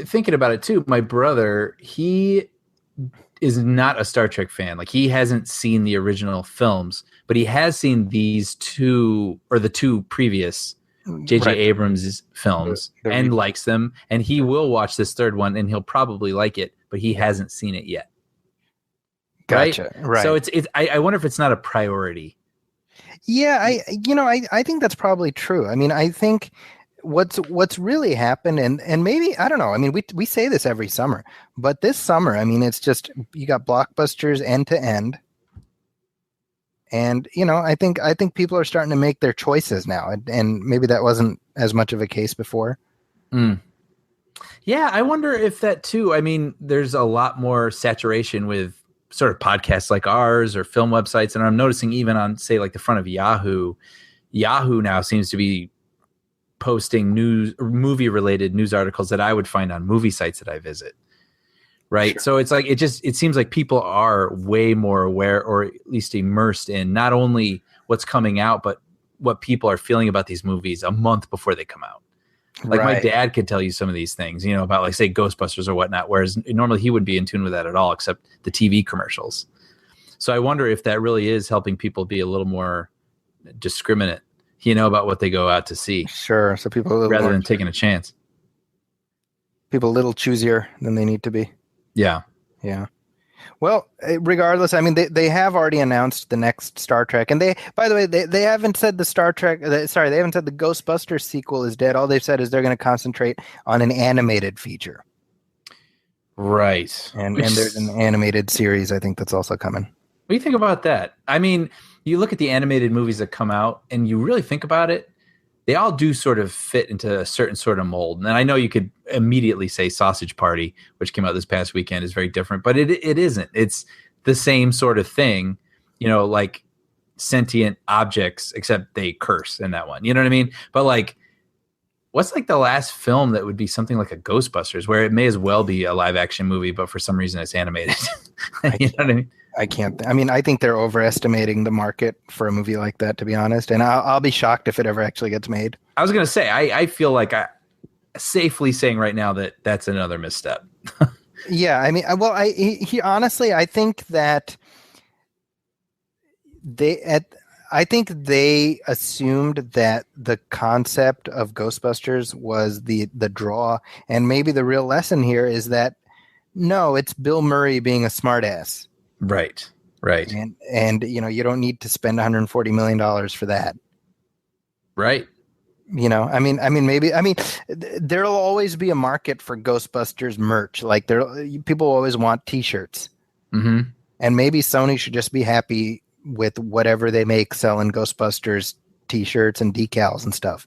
Speaker 3: thinking about it too, my brother, he is not a Star Trek fan. Like, he hasn't seen the original films, but he has seen these two, or the two previous J.J.
Speaker 2: Right.
Speaker 3: Abrams' films, and likes them. And he will watch this third one, and he'll probably like it, but he hasn't seen it yet.
Speaker 2: Gotcha. Right.
Speaker 3: So I wonder if it's not a priority.
Speaker 2: Yeah, I think that's probably true. I mean, I think what's really happened, and maybe, I don't know. I mean, we say this every summer, but this summer, I mean, it's just, you got blockbusters end to end, and I think people are starting to make their choices now, and maybe that wasn't as much of a case before.
Speaker 3: Yeah, I wonder if that too. I mean, there's a lot more saturation with sort of podcasts like ours or film websites, and I'm noticing even on, say, like the front of Yahoo now seems to be posting movie-related news articles that I would find on movie sites that I visit. Right. Sure. So it's like, it seems like people are way more aware, or at least immersed in, not only what's coming out, but what people are feeling about these movies a month before they come out. Like, my dad could tell you some of these things, about, like, say, Ghostbusters or whatnot, whereas normally he wouldn't be in tune with that at all, except the TV commercials. So I wonder if that really is helping people be a little more discriminate, about what they go out to see.
Speaker 2: Sure. So people,
Speaker 3: rather than taking a chance.
Speaker 2: People a little choosier than they need to be.
Speaker 3: Yeah.
Speaker 2: Yeah. Well, regardless, I mean, they have already announced the next Star Trek, and by the way, they haven't said the Star Trek. They haven't said the Ghostbusters sequel is dead. All they've said is they're going to concentrate on an animated feature.
Speaker 3: Right.
Speaker 2: And there's an animated series, I think, that's also coming.
Speaker 3: What do you think about that? I mean, you look at the animated movies that come out, and you really think about it, they all do sort of fit into a certain sort of mold. And I know you could immediately say Sausage Party, which came out this past weekend, is very different, but it isn't. It's the same sort of thing, like sentient objects, except they curse in that one. You know what I mean? But, like, what's, like, the last film that would be something like a Ghostbusters, where it may as well be a live action movie, but for some reason it's animated? You know what I mean?
Speaker 2: I can't. I mean, I think they're overestimating the market for a movie like that, to be honest. And I'll be shocked if it ever actually gets made. I
Speaker 3: was going to say, I feel like I'm safely saying right now that that's another misstep.
Speaker 2: Yeah, I mean, well, honestly, I think that I think they assumed that the concept of Ghostbusters was the draw, and maybe the real lesson here is that no, it's Bill Murray being a smartass.
Speaker 3: Right.
Speaker 2: And you don't need to spend $140 million for that.
Speaker 3: Right.
Speaker 2: I mean, there'll always be a market for Ghostbusters merch. Like, people always want T-shirts.
Speaker 3: Mm-hmm.
Speaker 2: And maybe Sony should just be happy with whatever they make selling Ghostbusters T-shirts and decals and stuff.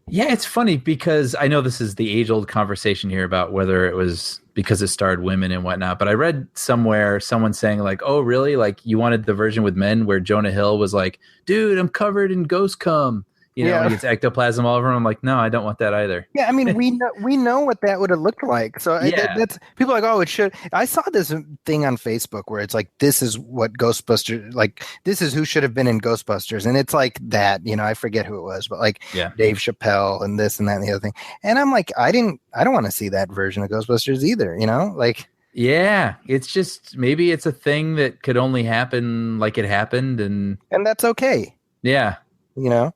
Speaker 3: Yeah, it's funny because I know this is the age-old conversation here about whether it was because it starred women and whatnot, but I read somewhere someone saying, like, oh, really? Like, you wanted the version with men where Jonah Hill was like, dude, I'm covered in ghost cum. He gets ectoplasm all over him. I'm like, no, I don't want that either.
Speaker 2: Yeah, I mean, we know what that would have looked like. So that's people are like, oh, it should. I saw this thing on Facebook where it's like, this is what Ghostbusters, like, this is who should have been in Ghostbusters, and it's like that. I forget who it was, but like Dave Chappelle and this and that and the other thing. And I'm like, I don't want to see that version of Ghostbusters either. Like,
Speaker 3: Yeah, it's just maybe it's a thing that could only happen like it happened, and
Speaker 2: that's okay.
Speaker 3: Yeah,
Speaker 2: you know.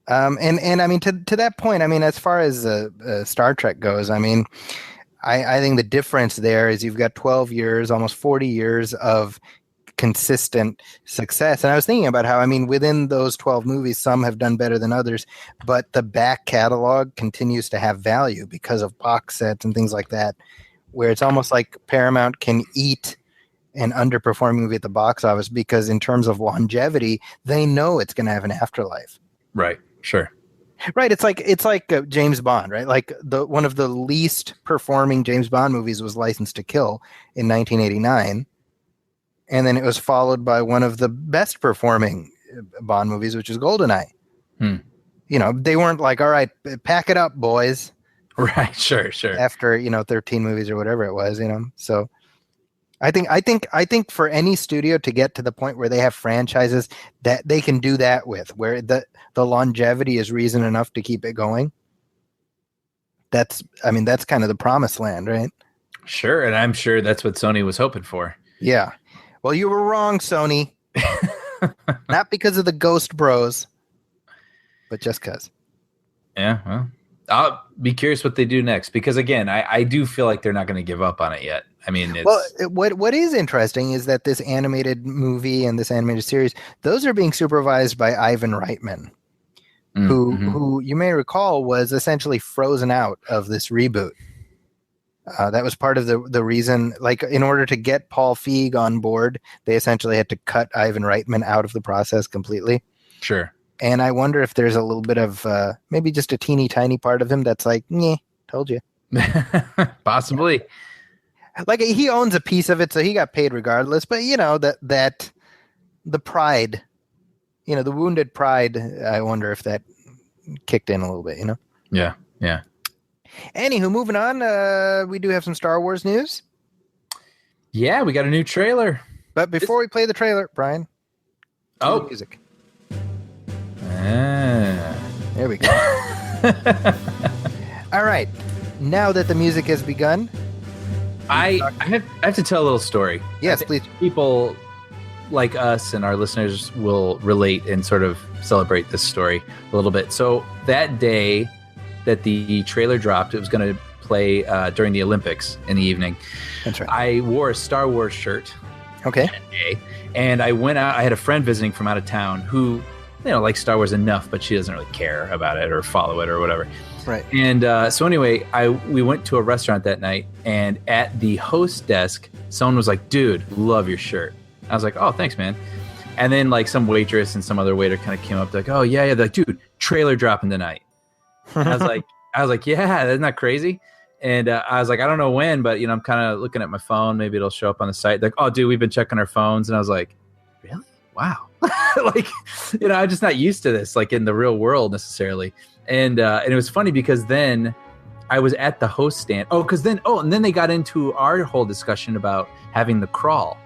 Speaker 2: And I mean to that point, I mean, as far as Star Trek goes, I mean, I think the difference there is you've got 12 years, almost 40 years of consistent success. And I was thinking about how, I mean, within those 12 movies, some have done better than others, but the back catalog continues to have value because of box sets and things like that, where it's almost like Paramount can eat an underperforming movie at the box office because in terms of longevity, they know it's going to have an afterlife.
Speaker 3: Right. Sure.
Speaker 2: Right. It's like James Bond, right? Like one of the least performing James Bond movies was License to Kill in 1989. And then it was followed by one of the best performing Bond movies, which is GoldenEye. You know, they weren't like, all right, pack it up, boys.
Speaker 3: Right. Sure.
Speaker 2: After, 13 movies or whatever it was, so I think for any studio to get to the point where they have franchises that they can do that with, where the longevity is reason enough to keep it going. That's kind of the promised land, right?
Speaker 3: Sure. And I'm sure that's what Sony was hoping for.
Speaker 2: Yeah. Well, you were wrong, Sony. Not because of the Ghost Bros, but just because.
Speaker 3: Yeah. Well, I'll be curious what they do next, because again, I do feel like they're not going to give up on it yet. I mean,
Speaker 2: what is interesting is that this animated movie and this animated series, those are being supervised by Ivan Reitman, who you may recall was essentially frozen out of this reboot. That was part of the reason, like in order to get Paul Feig on board, they essentially had to cut Ivan Reitman out of the process completely.
Speaker 3: Sure.
Speaker 2: And I wonder if there's a little bit of maybe just a teeny tiny part of him that's like, "Nyeh, told you."
Speaker 3: Possibly.
Speaker 2: Like he owns a piece of it, so he got paid regardless. But that the pride, the wounded pride. I wonder if that kicked in a little bit.
Speaker 3: Yeah.
Speaker 2: Anywho, moving on. We do have some Star Wars news.
Speaker 3: Yeah, we got a new trailer.
Speaker 2: But before we play the trailer, Brian.
Speaker 3: Oh,
Speaker 2: music.
Speaker 3: There
Speaker 2: we go. All right. Now that the music has begun,
Speaker 3: I have to tell a little story.
Speaker 2: Yes, please.
Speaker 3: People like us and our listeners will relate and sort of celebrate this story a little bit. So that day that the trailer dropped, it was going to play during the Olympics in the evening.
Speaker 2: That's right.
Speaker 3: I wore a Star Wars shirt.
Speaker 2: Okay.
Speaker 3: That day, and I went out. I had a friend visiting from out of town who likes Star Wars enough, but she doesn't really care about it or follow it or whatever.
Speaker 2: Right.
Speaker 3: And so anyway, we went to a restaurant that night, and at the host desk, someone was like, "Dude, love your shirt." I was like, "Oh, thanks, man." And then like some waitress and some other waiter kind of came up, like, "Oh yeah." They're like, "Dude, trailer dropping tonight." And I was like, "Yeah, that's not crazy." And I was like, "I don't know when, but I'm kind of looking at my phone. Maybe it'll show up on the site." They're like, "Oh, dude, we've been checking our phones." And I was like, "Really? Wow." I'm just not used to this, like in the real world necessarily. And it was funny because then I was at the host stand. And then they got into our whole discussion about having the crawl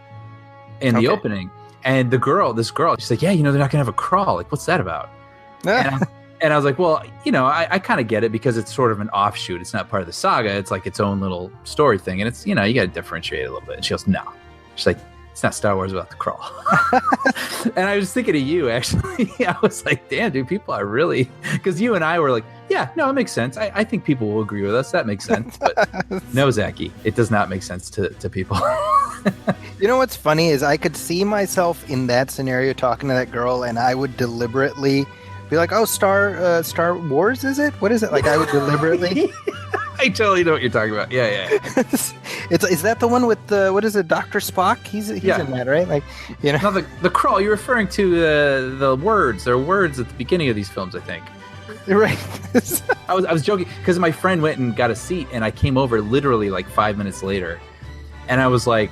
Speaker 3: in the opening. And this girl, she's like, "Yeah, they're not gonna have a crawl. Like, what's that about?" And I was like, "Well, I kind of get it because it's sort of an offshoot. It's not part of the saga. It's like its own little story thing. And it's, you got to differentiate it a little bit." And she goes, "No." She's like, "It's not Star Wars without the crawl." And I was thinking of you, actually. I was like, damn, dude, people are really... Because you and I were like, yeah, no, it makes sense. I think people will agree with us. That makes sense. But no, Zaki, it does not make sense to people.
Speaker 2: You know what's funny is I could see myself in that scenario talking to that girl, and I would deliberately be like, "Oh, Star Wars, is it? What is it?" Like I would deliberately...
Speaker 3: I totally know what you're talking about. Yeah.
Speaker 2: Is that the one with what is it, Dr. Spock? He's in that, right? Like,
Speaker 3: No, the crawl. You're referring to the words. There are words at the beginning of these films, I think.
Speaker 2: Right.
Speaker 3: I was joking because my friend went and got a seat, and I came over literally like 5 minutes later, and I was like,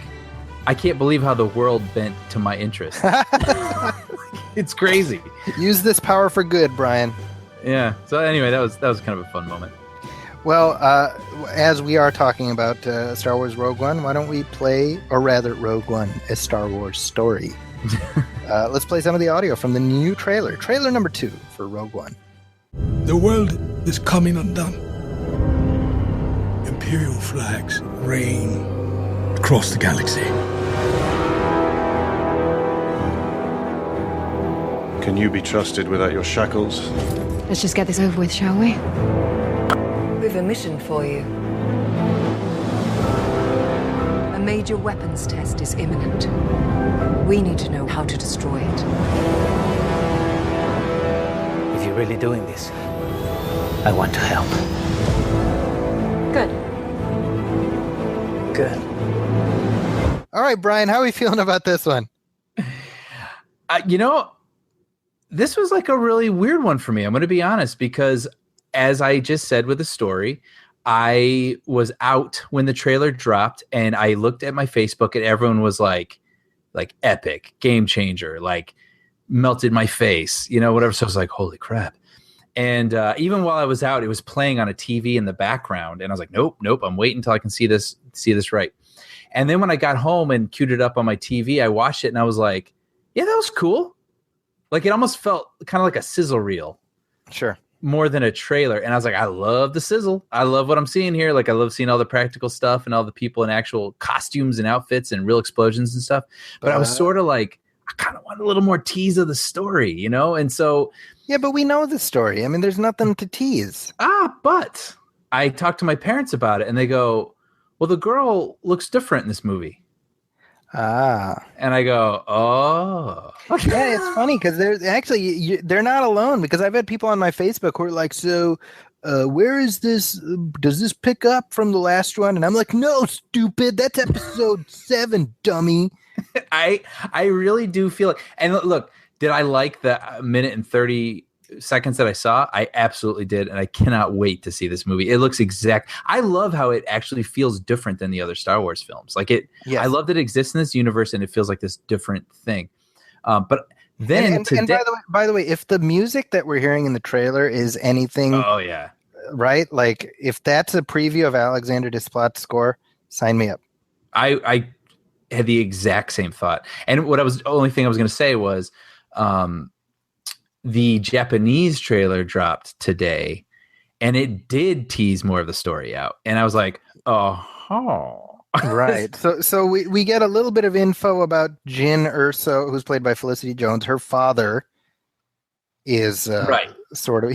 Speaker 3: I can't believe how the world bent to my interest. It's crazy.
Speaker 2: Use this power for good, Brian.
Speaker 3: Yeah. So anyway, that was kind of a fun moment.
Speaker 2: Well, as we are talking about Star Wars Rogue One, why don't we play, or rather Rogue One, a Star Wars story. Let's play some of the audio from the new trailer. Trailer number 2 for Rogue One.
Speaker 8: The world is coming undone. Imperial flags reign across the galaxy.
Speaker 9: Can you be trusted without your shackles?
Speaker 10: Let's just get this over with, shall we?
Speaker 11: We've a mission for you. A major weapons test is imminent. We need to know how to destroy it.
Speaker 12: If you're really doing this, I want to help.
Speaker 10: Good.
Speaker 12: Good.
Speaker 2: All right, Brian, how are we feeling about this one?
Speaker 3: This was like a really weird one for me. I'm going to be honest, because as I just said with the story, I was out when the trailer dropped, and I looked at my Facebook, and everyone was like epic, game changer, like melted my face, whatever. So I was like, holy crap. And even while I was out, it was playing on a TV in the background, and I was like, nope, I'm waiting until I can see this right. And then when I got home and queued it up on my TV, I watched it, and I was like, yeah, that was cool. Like, it almost felt kind of like a sizzle reel.
Speaker 2: Sure.
Speaker 3: More than a trailer. And I was like, I love the sizzle. I love what I'm seeing here. Like, I love seeing all the practical stuff and all the people in actual costumes and outfits and real explosions and stuff. But I was sort of like, I kind of want a little more tease of the story, And so...
Speaker 2: Yeah, but we know the story. I mean, there's nothing to tease.
Speaker 3: But I talked to my parents about it, and they go, well, the girl looks different in this movie. And I go, oh.
Speaker 2: Yeah, it's funny because they're not alone, because I've had people on my Facebook who are like, so where is this? Does this pick up from the last one? And I'm like, no, stupid. That's episode 7, dummy.
Speaker 3: I really do feel like, and look, did I like the minute and 30 seconds that I saw? I absolutely did, and I cannot wait to see this movie. It looks I love how it actually feels different than the other Star Wars films. Like it, yes. I love that it exists in this universe, and it feels like this different thing. But then,
Speaker 2: and by the way, if the music that we're hearing in the trailer is anything,
Speaker 3: oh yeah,
Speaker 2: right? Like if that's a preview of Alexander Desplat's score, sign me up.
Speaker 3: I had the exact same thought, and the only thing I was going to say was, the Japanese trailer dropped today, and it did tease more of the story out. And I was like, oh,
Speaker 2: right. So we get a little bit of info about Jyn Erso, who's played by Felicity Jones. Her father is
Speaker 3: right.
Speaker 2: Sort of.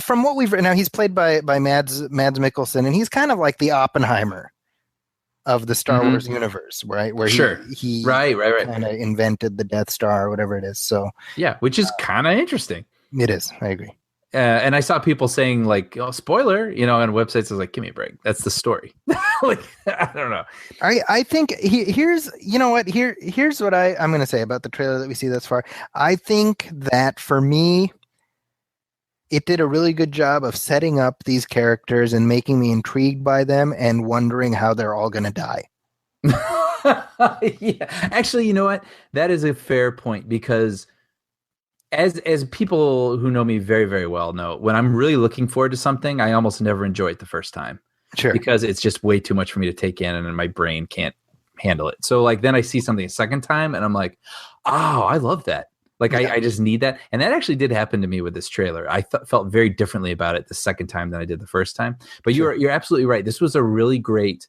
Speaker 2: From what we've now, he's played by Mads Mikkelsen, and he's kind of like the Oppenheimer of the Star Wars universe, right? Where he
Speaker 3: right.
Speaker 2: kind of invented the Death Star or whatever it is. So
Speaker 3: yeah, which is kind of interesting.
Speaker 2: It is. I agree.
Speaker 3: And I saw people saying like, "Oh, spoiler," on websites. I was like, "Give me a break. That's the story." Like, I don't know.
Speaker 2: I think here's what I'm going to say about the trailer that we see thus far. I think that for me, it did a really good job of setting up these characters and making me intrigued by them and wondering how they're all going to die.
Speaker 3: Yeah. Actually, you know what? That is a fair point, because as people who know me very, very well know, when I'm really looking forward to something, I almost never enjoy it the first time.
Speaker 2: Sure.
Speaker 3: Because it's just way too much for me to take in, and my brain can't handle it. So like then I see something a second time, and I'm like, oh, I love that. Like, yeah. I just need that. And that actually did happen to me with this trailer. I felt very differently about it the second time than I did the first time. But sure. You're absolutely right. This was a really great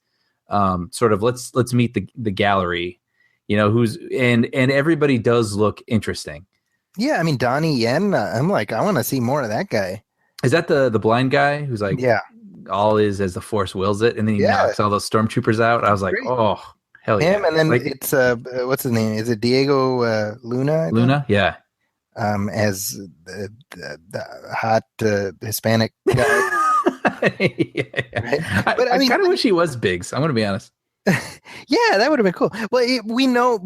Speaker 3: sort of let's meet the gallery, and everybody does look interesting.
Speaker 2: Yeah, I mean, Donnie Yen, I'm like, I want to see more of that guy.
Speaker 3: Is that the blind guy who's like,
Speaker 2: yeah,
Speaker 3: all is as the Force wills it, and then he knocks all those stormtroopers out? I was like, oh, hell yeah.
Speaker 2: Him, and then it's what's his name? Is it Diego Luna?
Speaker 3: Luna, yeah.
Speaker 2: As the hot Hispanic guy.
Speaker 3: Yeah. Right? But I kind of wish he was Biggs. I'm going to be honest.
Speaker 2: Yeah, that would have been cool. Well, we know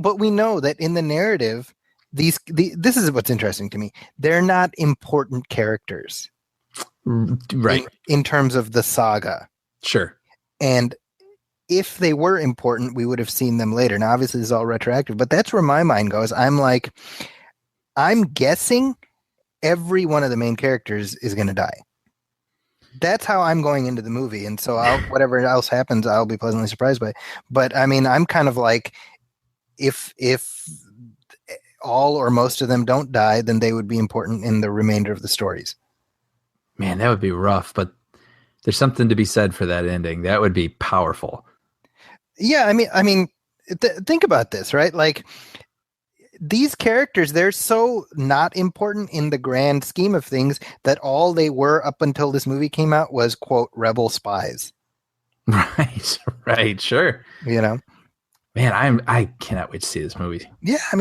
Speaker 2: that in the narrative, this is what's interesting to me. They're not important characters,
Speaker 3: right?
Speaker 2: In terms of the saga,
Speaker 3: sure.
Speaker 2: And if they were important, we would have seen them later. Now, obviously, this is all retroactive, but that's where my mind goes. I'm guessing every one of the main characters is going to die. That's how I'm going into the movie, and so whatever else happens, I'll be pleasantly surprised by. But I mean, I'm kind of like, if all or most of them don't die, then they would be important in the remainder of the stories.
Speaker 3: Man, that would be rough, but there's something to be said for that ending. That would be powerful.
Speaker 2: Yeah, think about this, right? Like these characters, they're so not important in the grand scheme of things that all they were up until this movie came out was, quote, rebel spies.
Speaker 3: Right, sure.
Speaker 2: You know,
Speaker 3: man, I cannot wait to see this movie.
Speaker 2: Yeah, I'm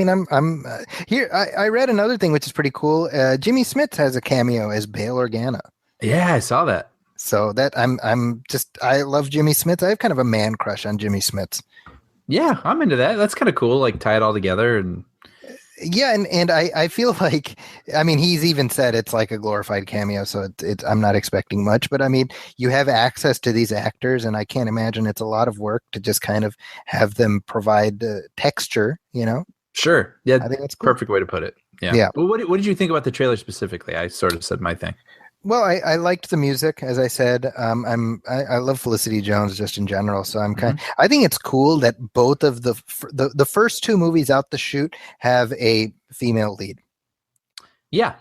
Speaker 2: here. I read another thing which is pretty cool. Jimmy Smits has a cameo as Bail Organa.
Speaker 3: Yeah, I saw that.
Speaker 2: So that I love Jimmy Smits. I have kind of a man crush on Jimmy Smits.
Speaker 3: Yeah, I'm into that. That's kind of cool. Like tie it all together and.
Speaker 2: Yeah, and I feel like, he's even said it's like a glorified cameo, so I'm not expecting much, but you have access to these actors, and I can't imagine it's a lot of work to just kind of have them provide texture, you know?
Speaker 3: Sure. Yeah,
Speaker 2: I think that's cool.
Speaker 3: Perfect way to put it. Yeah. Well, what did you think about the trailer specifically? I sort of said my thing.
Speaker 2: Well, I liked the music, as I said. I love Felicity Jones just in general, so I think it's cool that both of the first two movies out the chute have a female lead.
Speaker 3: Yeah,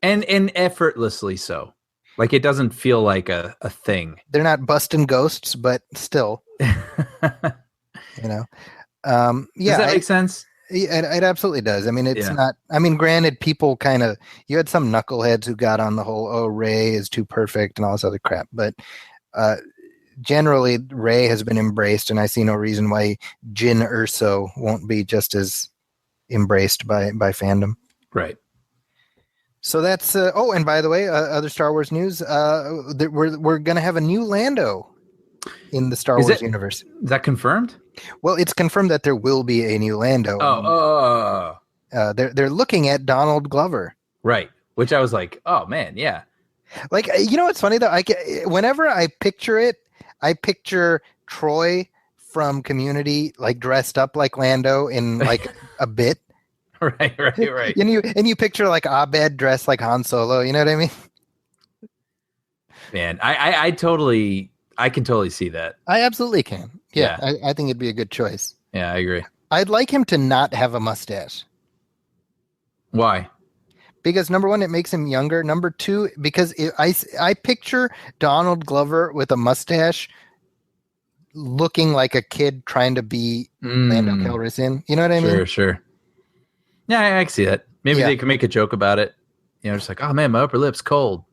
Speaker 3: and effortlessly so. Like it doesn't feel like a thing.
Speaker 2: They're not busting ghosts, but still, you know. Yeah,
Speaker 3: does that make sense?
Speaker 2: Yeah, it absolutely does. It's not. Granted, people kind of. You had some knuckleheads who got on the whole, "Oh, Ray is too perfect" and all this other crap. But generally, Ray has been embraced, and I see no reason why Jyn Erso won't be just as embraced by fandom.
Speaker 3: Right.
Speaker 2: So that's. Oh, and by the way, other Star Wars news. We're gonna have a new Lando in the Star Wars universe.
Speaker 3: Is that confirmed?
Speaker 2: Well, it's confirmed that there will be a new Lando. They're looking at Donald Glover.
Speaker 3: Right. Which I was like, oh man, yeah.
Speaker 2: Like, you know what's funny though? Whenever I picture it, I picture Troy from Community like dressed up like Lando in like a bit.
Speaker 3: Right.
Speaker 2: And you picture like Abed dressed like Han Solo. You know what I mean?
Speaker 3: Man, I can totally see that.
Speaker 2: I absolutely can. Yeah. I think it'd be a good choice.
Speaker 3: Yeah, I agree.
Speaker 2: I'd like him to not have a mustache.
Speaker 3: Why?
Speaker 2: Because number one, it makes him younger. Number two, because I picture Donald Glover with a mustache looking like a kid trying to be Lando Calrissian. You know what I mean?
Speaker 3: Sure. Yeah, I can see that. Maybe they could make a joke about it. You know, just like, oh man, my upper lip's cold.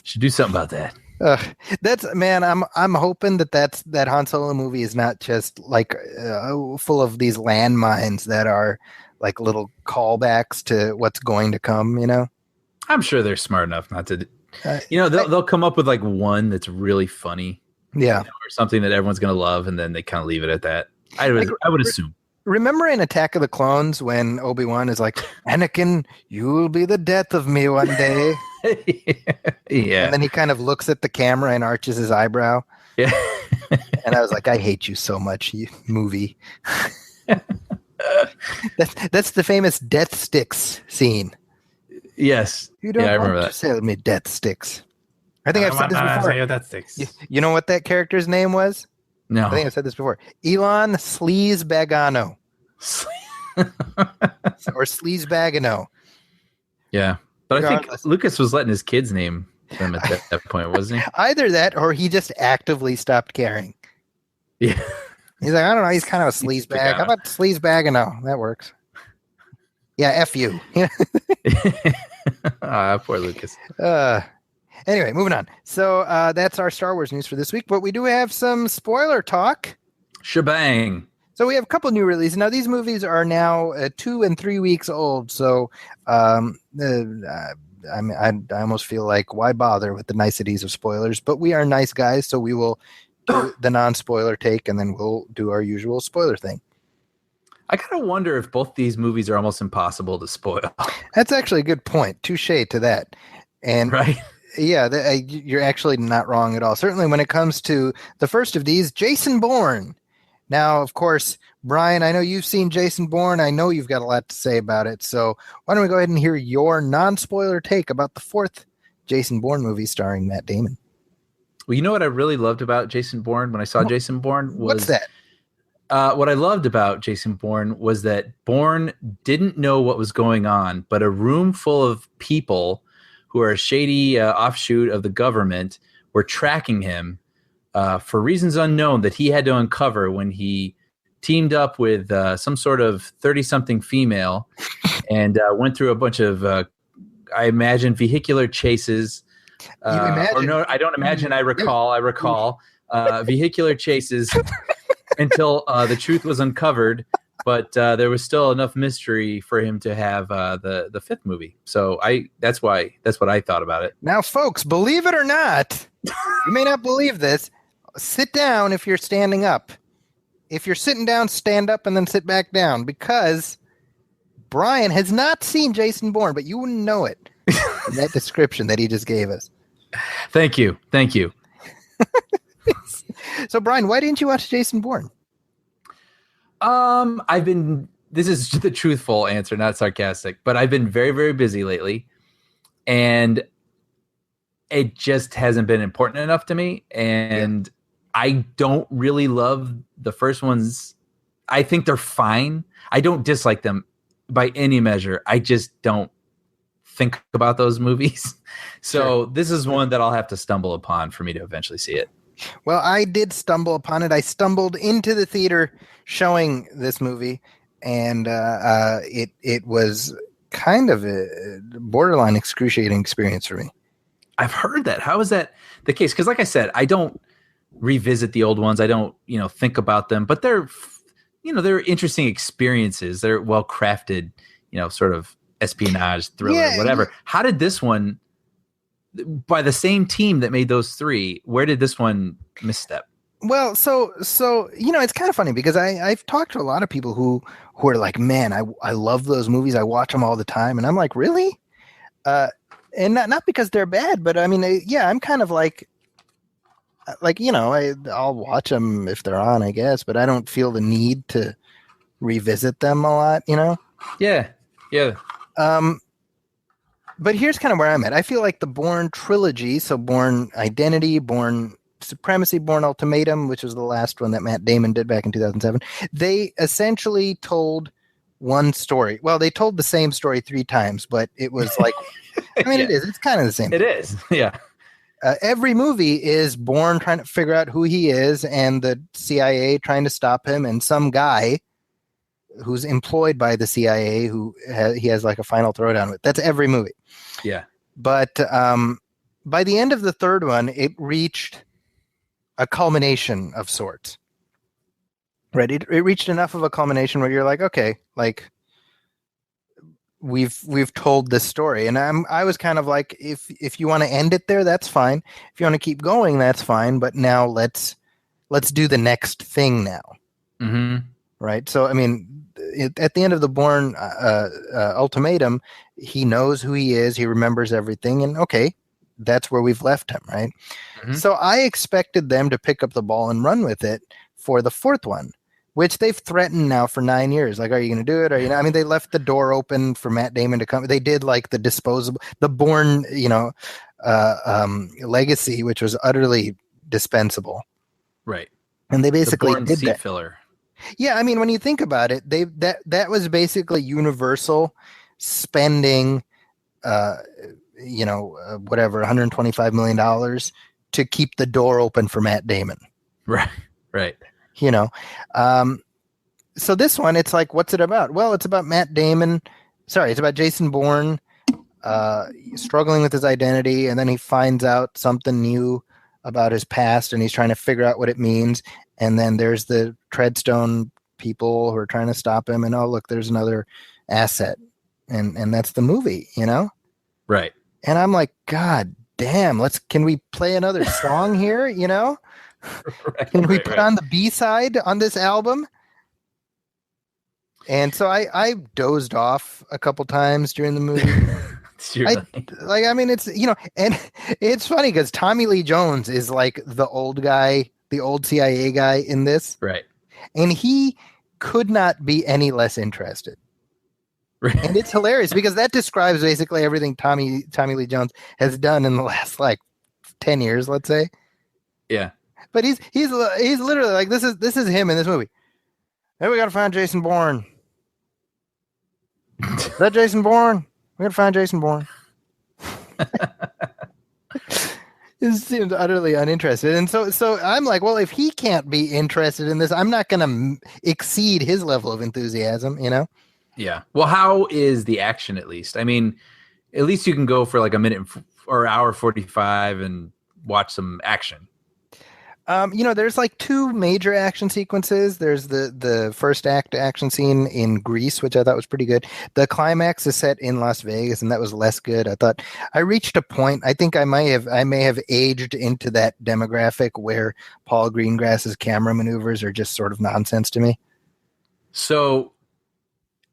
Speaker 3: Should do something about that. I'm hoping that Han Solo movie is not just like full of these landmines that are like little callbacks to what's going to come, you know. I'm sure they're smart enough not to, they'll come up with like one that's really funny, or something that everyone's gonna love, and then they kind of leave it at that. I would assume.
Speaker 2: Remember in Attack of the Clones when Obi-Wan is like, Anakin, you'll be the death of me one day.
Speaker 3: Yeah.
Speaker 2: And then he kind of looks at the camera and arches his eyebrow.
Speaker 3: Yeah.
Speaker 2: And I was like, I hate you so much, you movie. That's the famous death sticks scene.
Speaker 3: Yes.
Speaker 2: You don't
Speaker 3: I remember
Speaker 2: want
Speaker 3: that.
Speaker 2: to sell me death sticks. I think I've said this before.
Speaker 3: Death sticks.
Speaker 2: You know what that character's name was?
Speaker 3: No.
Speaker 2: I think I've said this before. Elon Sleazebagano. Or Sleazebagano.
Speaker 3: Yeah. But I think Lucas was letting his kids name them at that point, wasn't he?
Speaker 2: Either that or he just actively stopped caring.
Speaker 3: Yeah.
Speaker 2: He's like, I don't know. He's kind of a sleazebag. How about Sleazebagano? That works. Yeah, F you.
Speaker 3: Poor Lucas.
Speaker 2: Anyway, moving on. So that's our Star Wars news for this week, but we do have some spoiler talk.
Speaker 3: Shebang.
Speaker 2: So we have a couple new releases. Now, these movies are now 2 and 3 weeks old, so I almost feel like, why bother with the niceties of spoilers? But we are nice guys, so we will do the non-spoiler take, and then we'll do our usual spoiler thing.
Speaker 3: I kind of wonder if both these movies are almost impossible to spoil.
Speaker 2: That's actually a good point. Touche to that. And
Speaker 3: right?
Speaker 2: Yeah, you're actually not wrong at all. Certainly when it comes to the first of these, Jason Bourne. Now, of course, Brian, I know you've seen Jason Bourne. I know you've got a lot to say about it. So why don't we go ahead and hear your non-spoiler take about the fourth Jason Bourne movie starring Matt Damon?
Speaker 3: Well, you know what I really loved about Jason Bourne when I saw Jason Bourne was...
Speaker 2: What's that?
Speaker 3: What I loved about Jason Bourne was that Bourne didn't know what was going on, but a room full of people who are a shady offshoot of the government were tracking him for reasons unknown that he had to uncover when he teamed up with some sort of 30-something female and went through a bunch of, I imagine, vehicular chases. Or no, I don't imagine. I recall vehicular chases until the truth was uncovered. But there was still enough mystery for him to have the fifth movie. So that's what I thought about it.
Speaker 2: Now, folks, believe it or not, you may not believe this. Sit down if you're standing up. If you're sitting down, stand up and then sit back down, because Brian has not seen Jason Bourne, but you wouldn't know it in that description that he just gave us.
Speaker 3: Thank you.
Speaker 2: So, Brian, why didn't you watch Jason Bourne?
Speaker 3: This is the truthful answer, not sarcastic, but I've been very, very busy lately, and it just hasn't been important enough to me. And I don't really love the first ones. I think they're fine. I don't dislike them by any measure. I just don't think about those movies. So this is one that I'll have to stumble upon for me to eventually see it.
Speaker 2: Well, I did stumble upon it. I stumbled into the theater showing this movie, and it was kind of a borderline excruciating experience for me.
Speaker 3: I've heard that. How is that the case? Because like I said, I don't revisit the old ones. I don't, think about them, but they're interesting experiences. They're well crafted, sort of espionage thriller, whatever. How did this one, by the same team that made those three, where did this one misstep?
Speaker 2: Well, so it's kind of funny because I've talked to a lot of people who are like, man, I love those movies. I watch them all the time, and I'm like, really? And not because they're bad, but I mean, I'm kind of like I'll watch them if they're on, I guess, but I don't feel the need to revisit them a lot,
Speaker 3: Yeah.
Speaker 2: But here's kind of where I'm at. I feel like the Bourne trilogy, so Bourne Identity, Bourne Supremacy, Bourne Ultimatum, which was the last one that Matt Damon did back in 2007, they essentially told one story. Well, they told the same story 3 times, but it was like, I mean, it's kind of the same.
Speaker 3: It is, yeah.
Speaker 2: Every movie is Bourne trying to figure out who he is and the CIA trying to stop him, and some guy who's employed by the CIA who he has like a final throwdown with. That's every movie.
Speaker 3: Yeah.
Speaker 2: But by the end of the third one, it reached a culmination of sorts. Right? It reached enough of a culmination where you're like, okay, like we've told this story, and I was kind of like, if you want to end it there, that's fine. If you want to keep going, that's fine. But now let's do the next thing now.
Speaker 3: Mm-hmm.
Speaker 2: Right? So I mean, at the end of the Bourne Ultimatum, he knows who he is. He remembers everything, and okay, that's where we've left him, right? Mm-hmm. So I expected them to pick up the ball and run with it for the fourth one, which they've threatened now for 9 years. Like, are you going to do it? Or, I mean, they left the door open for Matt Damon to come. They did like the Bourne, legacy, which was utterly dispensable.
Speaker 3: Right.
Speaker 2: And they basically
Speaker 3: did
Speaker 2: that.
Speaker 3: Filler.
Speaker 2: Yeah, I mean, when you think about it, that was basically Universal spending, whatever, $125 million to keep the door open for Matt Damon.
Speaker 3: Right.
Speaker 2: So this one, it's like, what's it about? Well, it's about Matt Damon. Sorry, it's about Jason Bourne struggling with his identity, and then he finds out something new about his past, and he's trying to figure out what it means. And then there's the Treadstone people who are trying to stop him, and oh, look, there's another asset, and that's the movie,
Speaker 3: Right.
Speaker 2: And I'm like, God damn, can we play another song here,
Speaker 3: Right,
Speaker 2: Can we put on the B-side on this album? And so I dozed off a couple times during the movie. It's, and it's funny because Tommy Lee Jones is like the old guy, the old CIA guy in this.
Speaker 3: Right.
Speaker 2: And he could not be any less interested.
Speaker 3: Right.
Speaker 2: And it's hilarious because that describes basically everything Tommy Lee Jones has done in the last 10 years, let's say.
Speaker 3: Yeah.
Speaker 2: But he's literally like, this is him in this movie. Hey, we gotta find Jason Bourne. Is that Jason Bourne? We gotta find Jason Bourne. It seems utterly uninterested. And so I'm like, well, if he can't be interested in this, I'm not going to exceed his level of enthusiasm, you know?
Speaker 3: Yeah. Well, how is the action at least? I mean, at least you can go for like a minute or hour 45 and watch some action.
Speaker 2: There's like two major action sequences. There's the first act action scene in Greece, which I thought was pretty good. The climax is set in Las Vegas, and that was less good. I thought I reached a point. I think I may have aged into that demographic where Paul Greengrass's camera maneuvers are just sort of nonsense to me.
Speaker 3: So,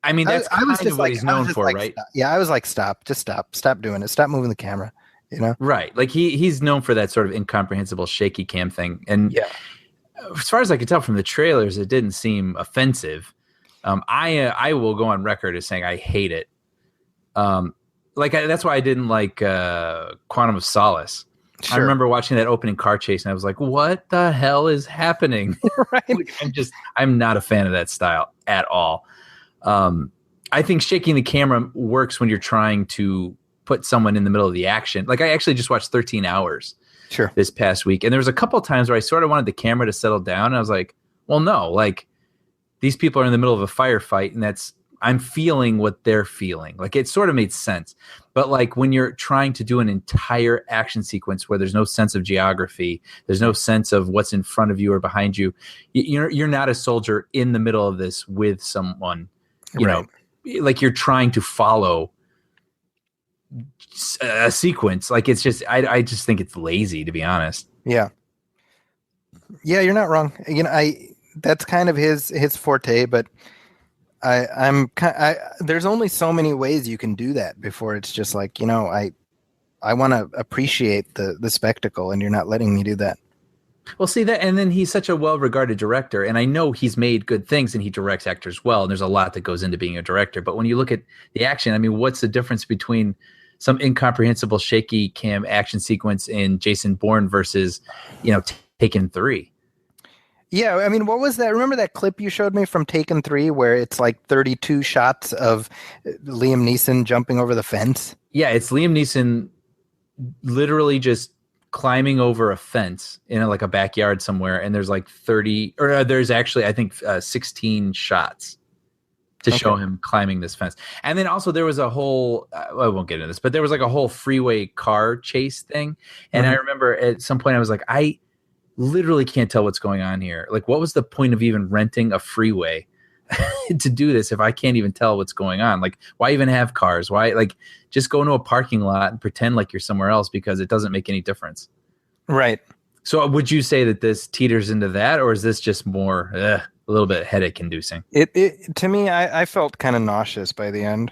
Speaker 3: I mean, that's kind of what he's known for, right?
Speaker 2: I was like, stop doing it. Stop moving the camera. You know? Right.
Speaker 3: Like he's known for that sort of incomprehensible shaky cam thing. And as far as I could tell from the trailers, it didn't seem offensive. I will go on record as saying I hate it. That's why I didn't like Quantum of Solace. Sure. I remember watching that opening car chase and I was like, what the hell is happening?
Speaker 2: Right.
Speaker 3: I'm not a fan of that style at all. I think shaking the camera works when you're trying to put someone in the middle of the action. Like I actually just watched 13 Hours this past week. And there was a couple of times where I sort of wanted the camera to settle down. And I was like, well, no, like these people are in the middle of a firefight and I'm feeling what they're feeling. Like it sort of made sense. But like when you're trying to do an entire action sequence where there's no sense of geography, there's no sense of what's in front of you or behind you, you're not a soldier in the middle of this with someone, you know, like you're trying to follow a sequence. Like it's just I just think it's lazy, to be honest.
Speaker 2: Yeah, you're not wrong. That's kind of his forte, but there's only so many ways you can do that before it's just like, I want to appreciate the spectacle and you're not letting me do that.
Speaker 3: Well, see that, and then he's such a well-regarded director, and I know he's made good things and he directs actors well, and there's a lot that goes into being a director. But when you look at the action, I mean, what's the difference between some incomprehensible shaky cam action sequence in Jason Bourne versus, Taken 3?
Speaker 2: Yeah, I mean, what was that? Remember that clip you showed me from Taken 3 where it's like 32 shots of Liam Neeson jumping over the fence?
Speaker 3: Yeah, it's Liam Neeson literally just climbing over a fence in like a backyard somewhere, and there's like 30, or there's actually, I think, 16 shots to show him climbing this fence. And then also there was a whole, I won't get into this, but there was like a whole freeway car chase thing. And I remember at some point I was like, I literally can't tell what's going on here. Like, what was the point of even renting a freeway to do this if I can't even tell what's going on? Like, why even have cars? Why, like, just go into a parking lot and pretend like you're somewhere else, because it doesn't make any difference.
Speaker 2: Right.
Speaker 3: So would you say that this teeters into that, or is this just more a little bit headache inducing?
Speaker 2: It to me, I felt kind of nauseous by the end.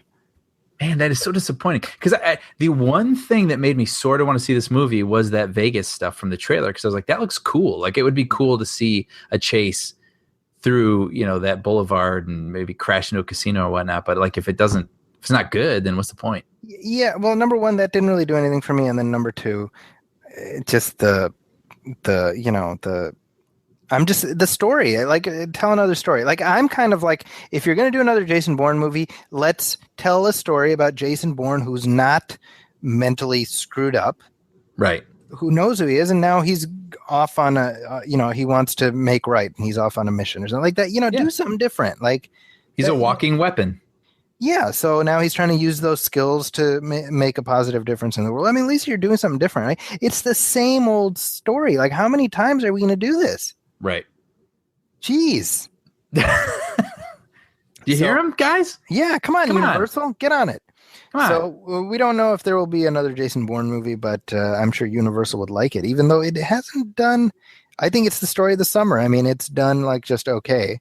Speaker 3: Man, that is so disappointing. Because the one thing that made me sort of want to see this movie was that Vegas stuff from the trailer. Because I was like, that looks cool. Like, it would be cool to see a chase through, that boulevard and maybe crash into a casino or whatnot. But like, if it's not good, then what's the point?
Speaker 2: Yeah. Well, number one, that didn't really do anything for me. And then number two, just the story. I like, tell another story. Like, I'm kind of like, if you're going to do another Jason Bourne movie, let's tell a story about Jason Bourne who's not mentally screwed up,
Speaker 3: right?
Speaker 2: Who knows who he is, and now he's off on he wants to make right, and he's off on a mission or something like that. Do something different. Like,
Speaker 3: he's a walking weapon.
Speaker 2: Yeah, so now he's trying to use those skills to make a positive difference in the world. I mean, at least you're doing something different, right? It's the same old story. Like, how many times are we going to do this?
Speaker 3: Right.
Speaker 2: Jeez.
Speaker 3: Do you hear him, guys?
Speaker 2: Yeah, come on, Universal. Get on it.
Speaker 3: Come on.
Speaker 2: So we don't know if there will be another Jason Bourne movie, but I'm sure Universal would like it, even though it hasn't done... I think it's the story of the summer. I mean, it's done like just okay.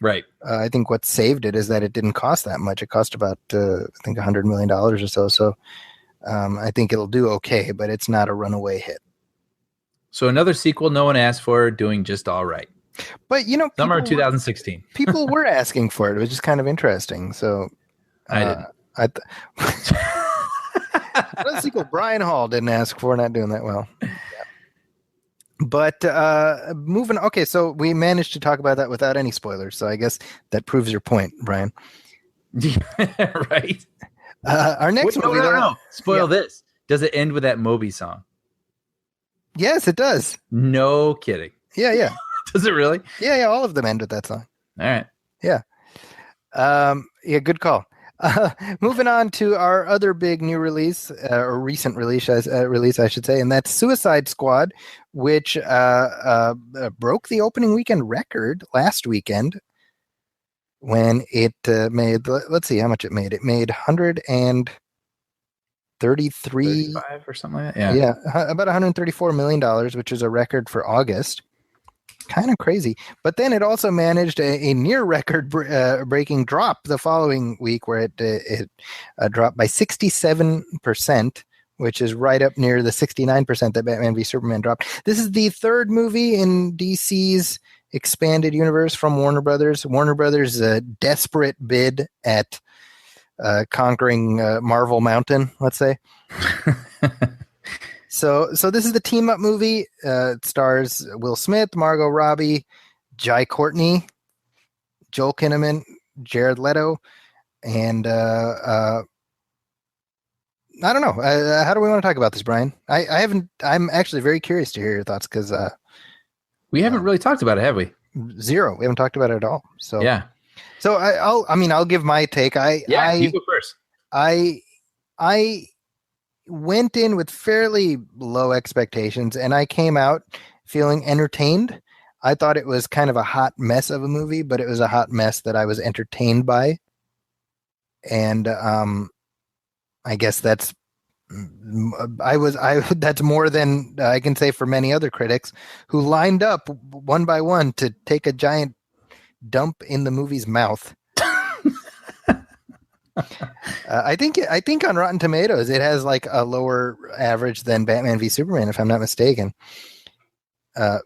Speaker 3: Right.
Speaker 2: I think what saved it is that it didn't cost that much. It cost about, I think, $100 million or so. So I think it'll do okay, but it's not a runaway hit.
Speaker 3: So another sequel no one asked for, doing just all right.
Speaker 2: But,
Speaker 3: summer 2016.
Speaker 2: People were asking for it, which is kind of interesting. So
Speaker 3: I didn't.
Speaker 2: Another sequel Brian Hall didn't ask for, not doing that well. But moving, okay, so we managed to talk about that without any spoilers. So I guess that proves your point, Brian.
Speaker 3: Right.
Speaker 2: Our next movie.
Speaker 3: No. Spoil this. Does it end with that Moby song?
Speaker 2: Yes, it does.
Speaker 3: No kidding.
Speaker 2: Yeah.
Speaker 3: Does it really?
Speaker 2: Yeah, all of them end with that song.
Speaker 3: All right.
Speaker 2: Yeah. Yeah, good call. Moving on to our other big new release, or recent release, I should say, and that's Suicide Squad, which broke the opening weekend record last weekend when it made, let's see how much it made. It made 135
Speaker 3: or something like that.
Speaker 2: Yeah, about $134 million, which is a record for August. Kind of crazy. But then it also managed a near record breaking drop the following week, where it dropped by 67%, which is right up near the 69% that Batman v Superman dropped. This is the third movie in DC's expanded universe from Warner Brothers. Warner Brothers' desperate bid at conquering Marvel Mountain, let's say. So this is the team up movie. It stars Will Smith, Margot Robbie, Jai Courtney, Joel Kinnaman, Jared Leto, and I don't know. How do we want to talk about this, Brian? I haven't. I'm actually very curious to hear your thoughts because
Speaker 3: we haven't really talked about it, have we?
Speaker 2: Zero. We haven't talked about it at all. So
Speaker 3: yeah.
Speaker 2: So I'll give my take.
Speaker 3: You go first.
Speaker 2: I went in with fairly low expectations, and I came out feeling entertained. I thought it was kind of a hot mess of a movie, but it was a hot mess that I was entertained by. And I guess that's more than I can say for many other critics who lined up one by one to take a giant dump in the movie's mouth. I think on Rotten Tomatoes it has like a lower average than Batman v Superman, if I'm not mistaken.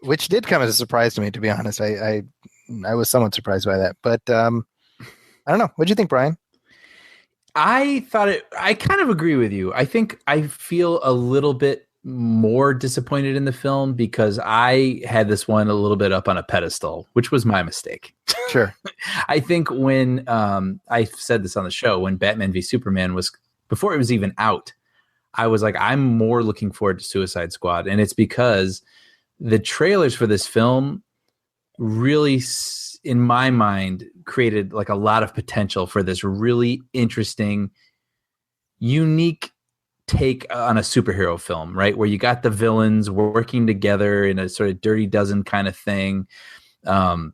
Speaker 2: Which did come as a surprise to me, to be honest. I was somewhat surprised by that, but I don't know. What'd you think, Brian?
Speaker 3: I kind of agree with you. I think I feel a little bit more disappointed in the film because I had this one a little bit up on a pedestal, which was my mistake.
Speaker 2: Sure.
Speaker 3: I think when I said this on the show, when Batman v Superman was, before it was even out, I was like, I'm more looking forward to Suicide Squad. And it's because the trailers for this film really, in my mind, created like a lot of potential for this really interesting, unique take on a superhero film, right? Where you got the villains working together in a sort of Dirty Dozen kind of thing. They're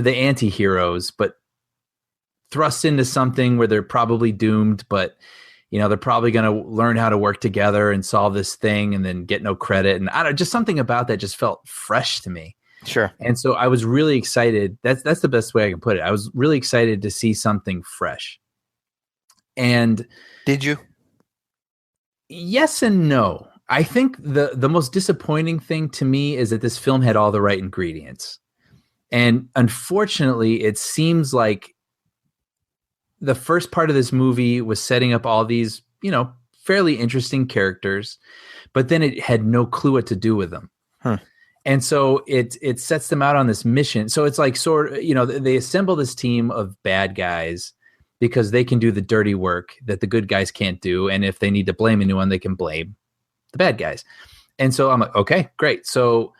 Speaker 3: the anti-heroes, but thrust into something where they're probably doomed, but they're probably going to learn how to work together and solve this thing and then get no credit. And I don't, just something about that just felt fresh to me.
Speaker 2: Sure.
Speaker 3: And so I was really excited. That's the best way I can put it. I was really excited to see something fresh. And
Speaker 2: did you?
Speaker 3: Yes and no. I think the most disappointing thing to me is that this film had all the right ingredients. And unfortunately, it seems like the first part of this movie was setting up all these, fairly interesting characters, but then it had no clue what to do with them.
Speaker 2: Huh.
Speaker 3: And so it sets them out on this mission. So it's like they assemble this team of bad guys because they can do the dirty work that the good guys can't do. And if they need to blame anyone, they can blame the bad guys. And so I'm like, okay, great. So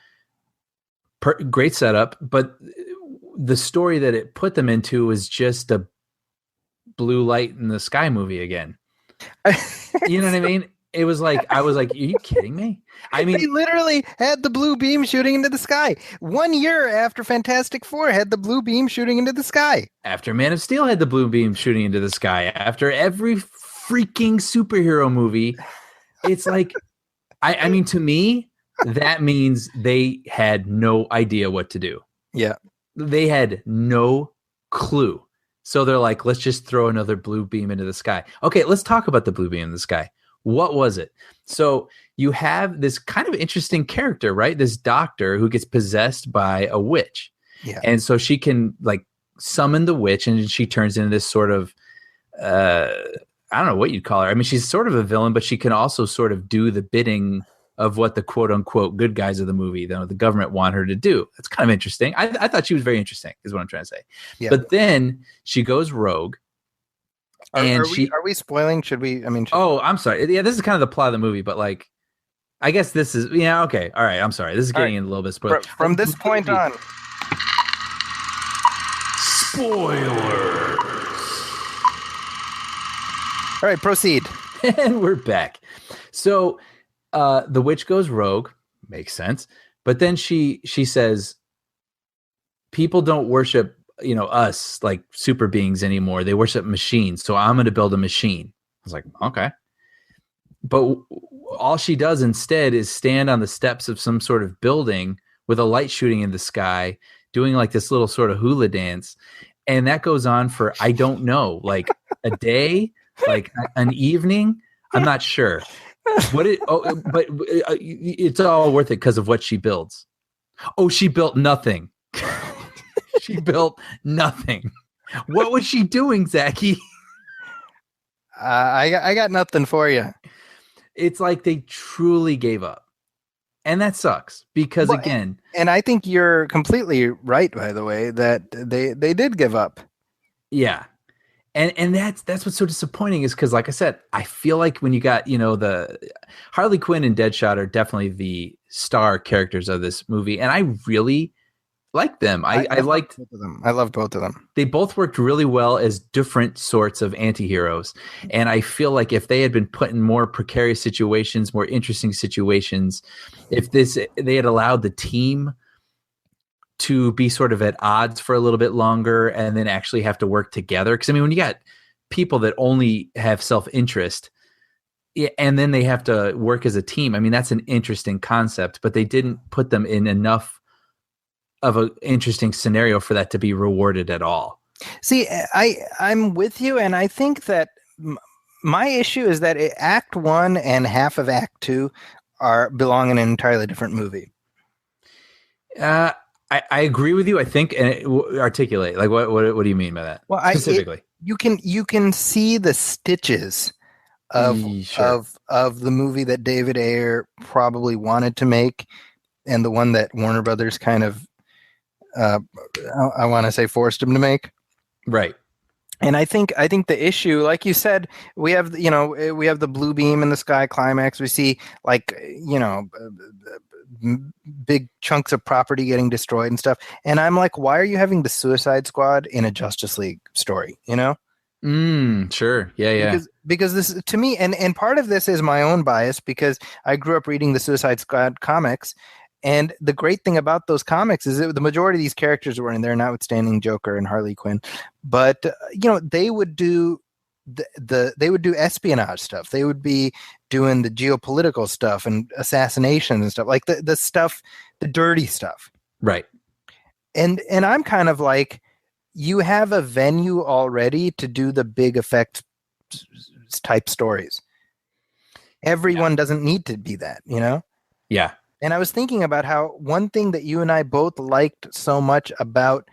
Speaker 3: great setup. But the story that it put them into was just a blue light in the sky movie again. You know what I mean? It was like, I was like, are you kidding me? I mean,
Speaker 2: they literally had the blue beam shooting into the sky. 1 year after Fantastic Four had the blue beam shooting into the sky.
Speaker 3: After Man of Steel had the blue beam shooting into the sky. After every freaking superhero movie, it's like, I mean, to me, that means they had no idea what to do.
Speaker 2: Yeah.
Speaker 3: They had no clue. So they're like, let's just throw another blue beam into the sky. Okay, let's talk about the blue beam in the sky. What was it? So you have this kind of interesting character, right? This doctor who gets possessed by a witch.
Speaker 2: Yeah.
Speaker 3: And so she can like summon the witch and she turns into this sort of, I don't know what you'd call her. I mean, she's sort of a villain, but she can also sort of do the bidding of what the quote unquote good guys of the movie, the government want her to do. That's kind of interesting. I thought she was very interesting is what I'm trying to say. Yeah. But then she goes rogue.
Speaker 2: Are we spoiling? Should we? I mean,
Speaker 3: I'm sorry. Yeah, this is kind of the plot of the movie, but like, I guess this is okay. All right, I'm sorry. This is getting in a little bit spoiled.
Speaker 2: From this point on.
Speaker 3: Spoilers.
Speaker 2: All right, proceed.
Speaker 3: And we're back. So the witch goes rogue. Makes sense. But then she says, people don't worship, us like super beings anymore. They worship machines. So I'm going to build a machine. I was like, okay. But all she does instead is stand on the steps of some sort of building with a light shooting in the sky, doing like this little sort of hula dance. And that goes on for, I don't know, like a day, like an evening. I'm not sure. But it's all worth it because of what she builds. Oh, she built nothing. She built nothing. What was she doing, Zaki?
Speaker 2: I got nothing for you.
Speaker 3: It's like they truly gave up. And that sucks because again,
Speaker 2: and I think you're completely right, by the way, that they did give up.
Speaker 3: Yeah. And that's what's so disappointing is because, like I said, I feel like when you got, the Harley Quinn and Deadshot are definitely the star characters of this movie. And I really liked them. I liked
Speaker 2: both of them. I loved both of them.
Speaker 3: They both worked really well as different sorts of anti-heroes. And I feel like if they had been put in more precarious situations, more interesting situations, if they had allowed the team to be sort of at odds for a little bit longer and then actually have to work together. Because, when you got people that only have self-interest and then they have to work as a team, that's an interesting concept, but they didn't put them in enough of an interesting scenario for that to be rewarded at all.
Speaker 2: See, I'm with you, and I think that my issue is that Act 1 and half of Act 2 belong in an entirely different movie.
Speaker 3: I agree with you. I think, and articulate, like what do you mean by that?
Speaker 2: Well,
Speaker 3: specifically,
Speaker 2: you can see the stitches of the movie that David Ayer probably wanted to make, and the one that Warner Brothers kind of, I want to say, forced him to make.
Speaker 3: Right.
Speaker 2: And I think the issue, like you said, we have the blue beam in the sky climax. We see big chunks of property getting destroyed and stuff. And I'm like, why are you having the Suicide Squad in a Justice League story?
Speaker 3: Sure. Yeah.
Speaker 2: Because this, to me, and part of this is my own bias because I grew up reading the Suicide Squad comics. And the great thing about those comics is that the majority of these characters were in there, notwithstanding Joker and Harley Quinn. But they would do they would do espionage stuff. They would be doing the geopolitical stuff and assassinations and stuff, like the stuff, the dirty stuff.
Speaker 3: Right.
Speaker 2: And I'm kind of like, you have a venue already to do the big effect type stories. Everyone doesn't need to be that,
Speaker 3: Yeah.
Speaker 2: And I was thinking about how one thing that you and I both liked so much about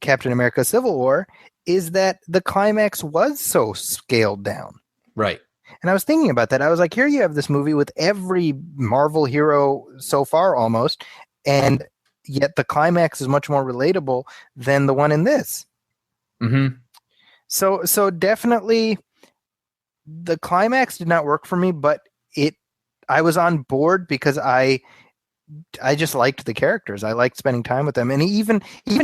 Speaker 2: Captain America Civil War is that the climax was so scaled down.
Speaker 3: Right.
Speaker 2: And I was thinking about that. I was like, here you have this movie with every Marvel hero so far almost, and yet the climax is much more relatable than the one in this.
Speaker 3: Mm-hmm.
Speaker 2: So definitely the climax did not work for me, but I was on board because I just liked the characters. I liked spending time with them. And even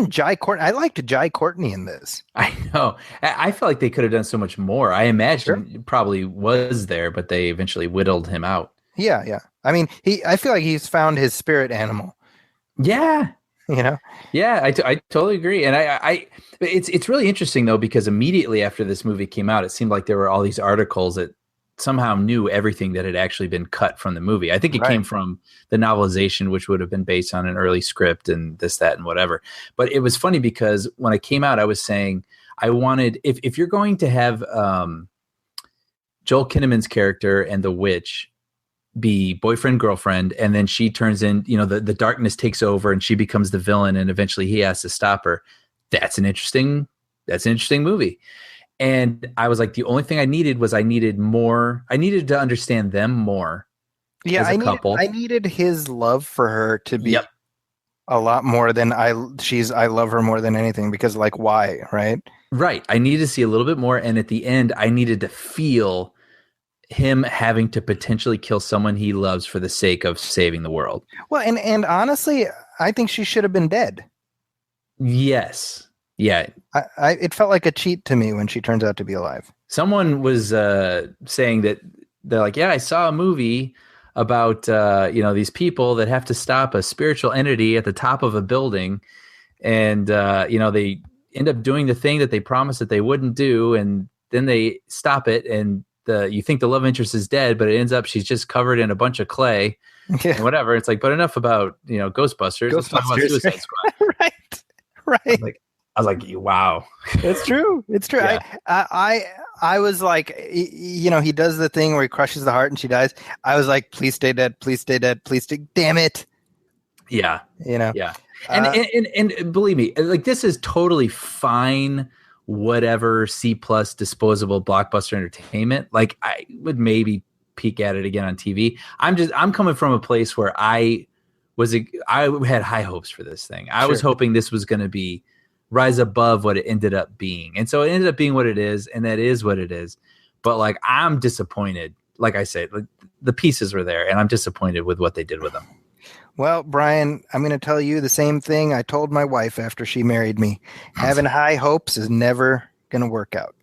Speaker 2: Jai Courtney, I liked Jai Courtney in this.
Speaker 3: I know. I feel like they could have done so much more. I imagine it probably was there, but they eventually whittled him out.
Speaker 2: Yeah. I feel like he's found his spirit animal.
Speaker 3: Yeah. Yeah, I totally agree. And it's really interesting though, because immediately after this movie came out, it seemed like there were all these articles that somehow knew everything that had actually been cut from the movie. I think it came from the novelization, which would have been based on an early script and this, that, and whatever. But it was funny because when it came out, I was saying I wanted, if you're going to have Joel Kinnaman's character and the witch be boyfriend, girlfriend, and then she turns in, the darkness takes over and she becomes the villain and eventually he has to stop her. That's an interesting movie. And I was like, the only thing I needed more. I needed to understand them more.
Speaker 2: Yeah,
Speaker 3: as a couple.
Speaker 2: I needed his love for her to be a lot more than I love her more than anything, because why, right?
Speaker 3: Right. I needed to see a little bit more. And at the end, I needed to feel him having to potentially kill someone he loves for the sake of saving the world.
Speaker 2: Well, and honestly, I think she should have been dead.
Speaker 3: Yes. Yeah.
Speaker 2: It felt like a cheat to me when she turns out to be alive.
Speaker 3: Someone was saying that they're like, yeah, I saw a movie about these people that have to stop a spiritual entity at the top of a building, and they end up doing the thing that they promised that they wouldn't do, and then they stop it, and you think the love interest is dead, but it ends up she's just covered in a bunch of clay and whatever. It's like, but enough about Ghostbusters. Let's talk about Suicide Squad.
Speaker 2: right.
Speaker 3: I was like, wow.
Speaker 2: It's true. It's true.
Speaker 3: Yeah.
Speaker 2: I was like, he does the thing where he crushes the heart and she dies. I was like, please stay dead. Please stay dead. Please stay. Damn it.
Speaker 3: Yeah.
Speaker 2: Yeah.
Speaker 3: And believe me, like, this is totally fine. Whatever C+ disposable blockbuster entertainment. Like, I would maybe peek at it again on TV. I'm coming from a place where I had high hopes for this thing. I was hoping this was going to be rise above what it ended up being. And so it ended up being what it is, and that is what it is. But like, I'm disappointed. Like I said, like, the pieces were there, and I'm disappointed with what they did with them.
Speaker 2: Well, Brian, I'm going to tell you the same thing I told my wife after she married me. Having high hopes is never going to work out.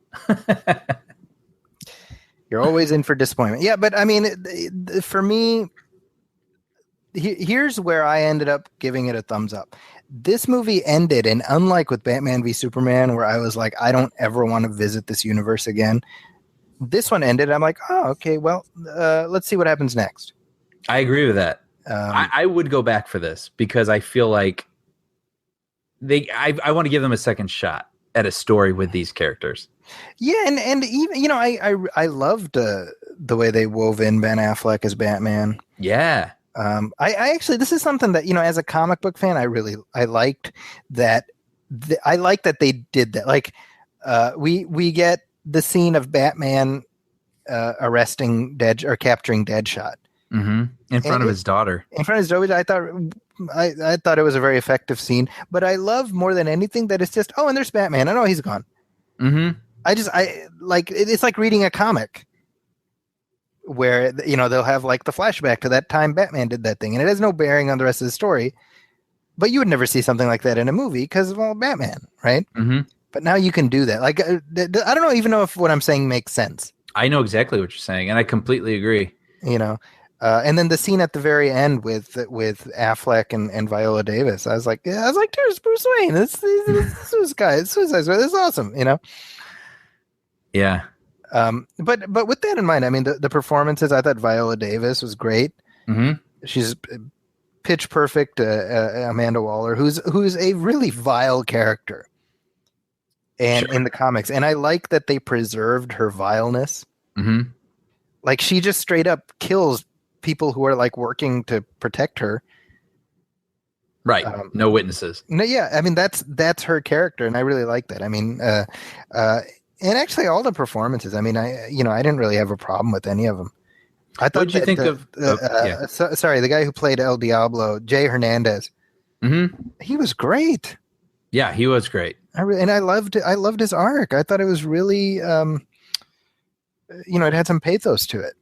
Speaker 2: You're always in for disappointment. Yeah, but I mean, for me, here's where I ended up giving it a thumbs up. This movie ended, and unlike with Batman v Superman, where I was like, I don't ever want to visit this universe again, this one ended. I'm like, oh, okay, well, let's see what happens next.
Speaker 3: I agree with that. I would go back for this because I feel like I want to give them a second shot at a story with these characters.
Speaker 2: Yeah, and even I loved the way they wove in Ben Affleck as Batman.
Speaker 3: Yeah.
Speaker 2: I actually, this is something that, as a comic book fan, I liked that. I like that they did that. Like, we get the scene of Batman arresting capturing Deadshot.
Speaker 3: Mm-hmm. In front of his daughter.
Speaker 2: In front of his daughter. I thought it was a very effective scene, but I love more than anything that it's just, oh, and there's Batman. I know he's gone.
Speaker 3: Mm-hmm.
Speaker 2: It's like reading a comic where, they'll have like the flashback to that time Batman did that thing, and it has no bearing on the rest of the story, but you would never see something like that in a movie because, well, Batman, right?
Speaker 3: Mm-hmm.
Speaker 2: But now you can do that. Like, I don't even know if what I'm saying makes sense.
Speaker 3: I know exactly what you're saying, and I completely agree.
Speaker 2: And then the scene at the very end with Affleck and Viola Davis, I was like, there's Bruce Wayne. This guy. Suicide Squad. This is awesome.
Speaker 3: Yeah.
Speaker 2: But with that in mind, I mean, the performances, I thought Viola Davis was great.
Speaker 3: Mm-hmm.
Speaker 2: She's pitch perfect. Amanda Waller, who's a really vile character, and in the comics, and I like that they preserved her vileness.
Speaker 3: Mm-hmm.
Speaker 2: Like, she just straight up kills people who are like working to protect her.
Speaker 3: Right. No witnesses.
Speaker 2: No, yeah. I mean, that's her character, and I really like that. I mean, and actually, all the performances. I mean, I didn't really have a problem with any of them. I thought.
Speaker 3: What did you think of?
Speaker 2: Sorry, the guy who played El Diablo, Jay Hernandez.
Speaker 3: Mm-hmm.
Speaker 2: He was great.
Speaker 3: Yeah, he was great.
Speaker 2: I loved his arc. I thought it was really, it had some pathos to it.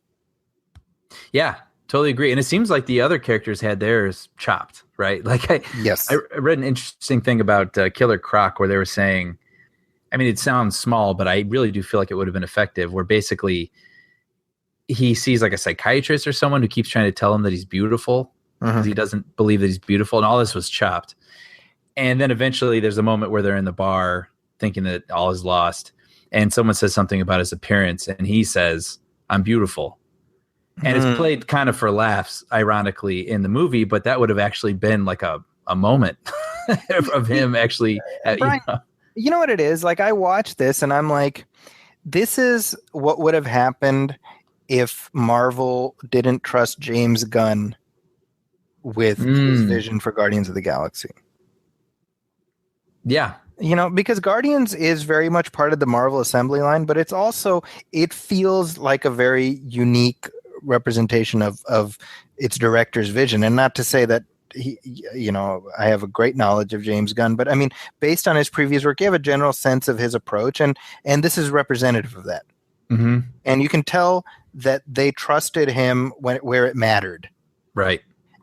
Speaker 3: Yeah, totally agree. And it seems like the other characters had theirs chopped, right? Like, I read an interesting thing about Killer Croc where they were saying, I mean, it sounds small, but I really do feel like it would have been effective, where basically he sees like a psychiatrist or someone who keeps trying to tell him that he's beautiful because he doesn't believe that he's beautiful, and all this was chopped. And then eventually there's a moment where they're in the bar thinking that all is lost, and someone says something about his appearance, and he says, "I'm beautiful." And it's played kind of for laughs, ironically, in the movie, but that would have actually been like a moment of him actually.
Speaker 2: Brian, you know what it is? Like, I watched this and I'm like, this is what would have happened if Marvel didn't trust James Gunn with his vision for Guardians of the Galaxy.
Speaker 3: Yeah.
Speaker 2: Because Guardians is very much part of the Marvel assembly line, but it feels like a very unique representation of its director's vision. And not to say that I have a great knowledge of James Gunn, but I mean, based on his previous work, you have a general sense of his approach, and this is representative of that. And you can tell that they trusted him where it mattered.
Speaker 3: Right.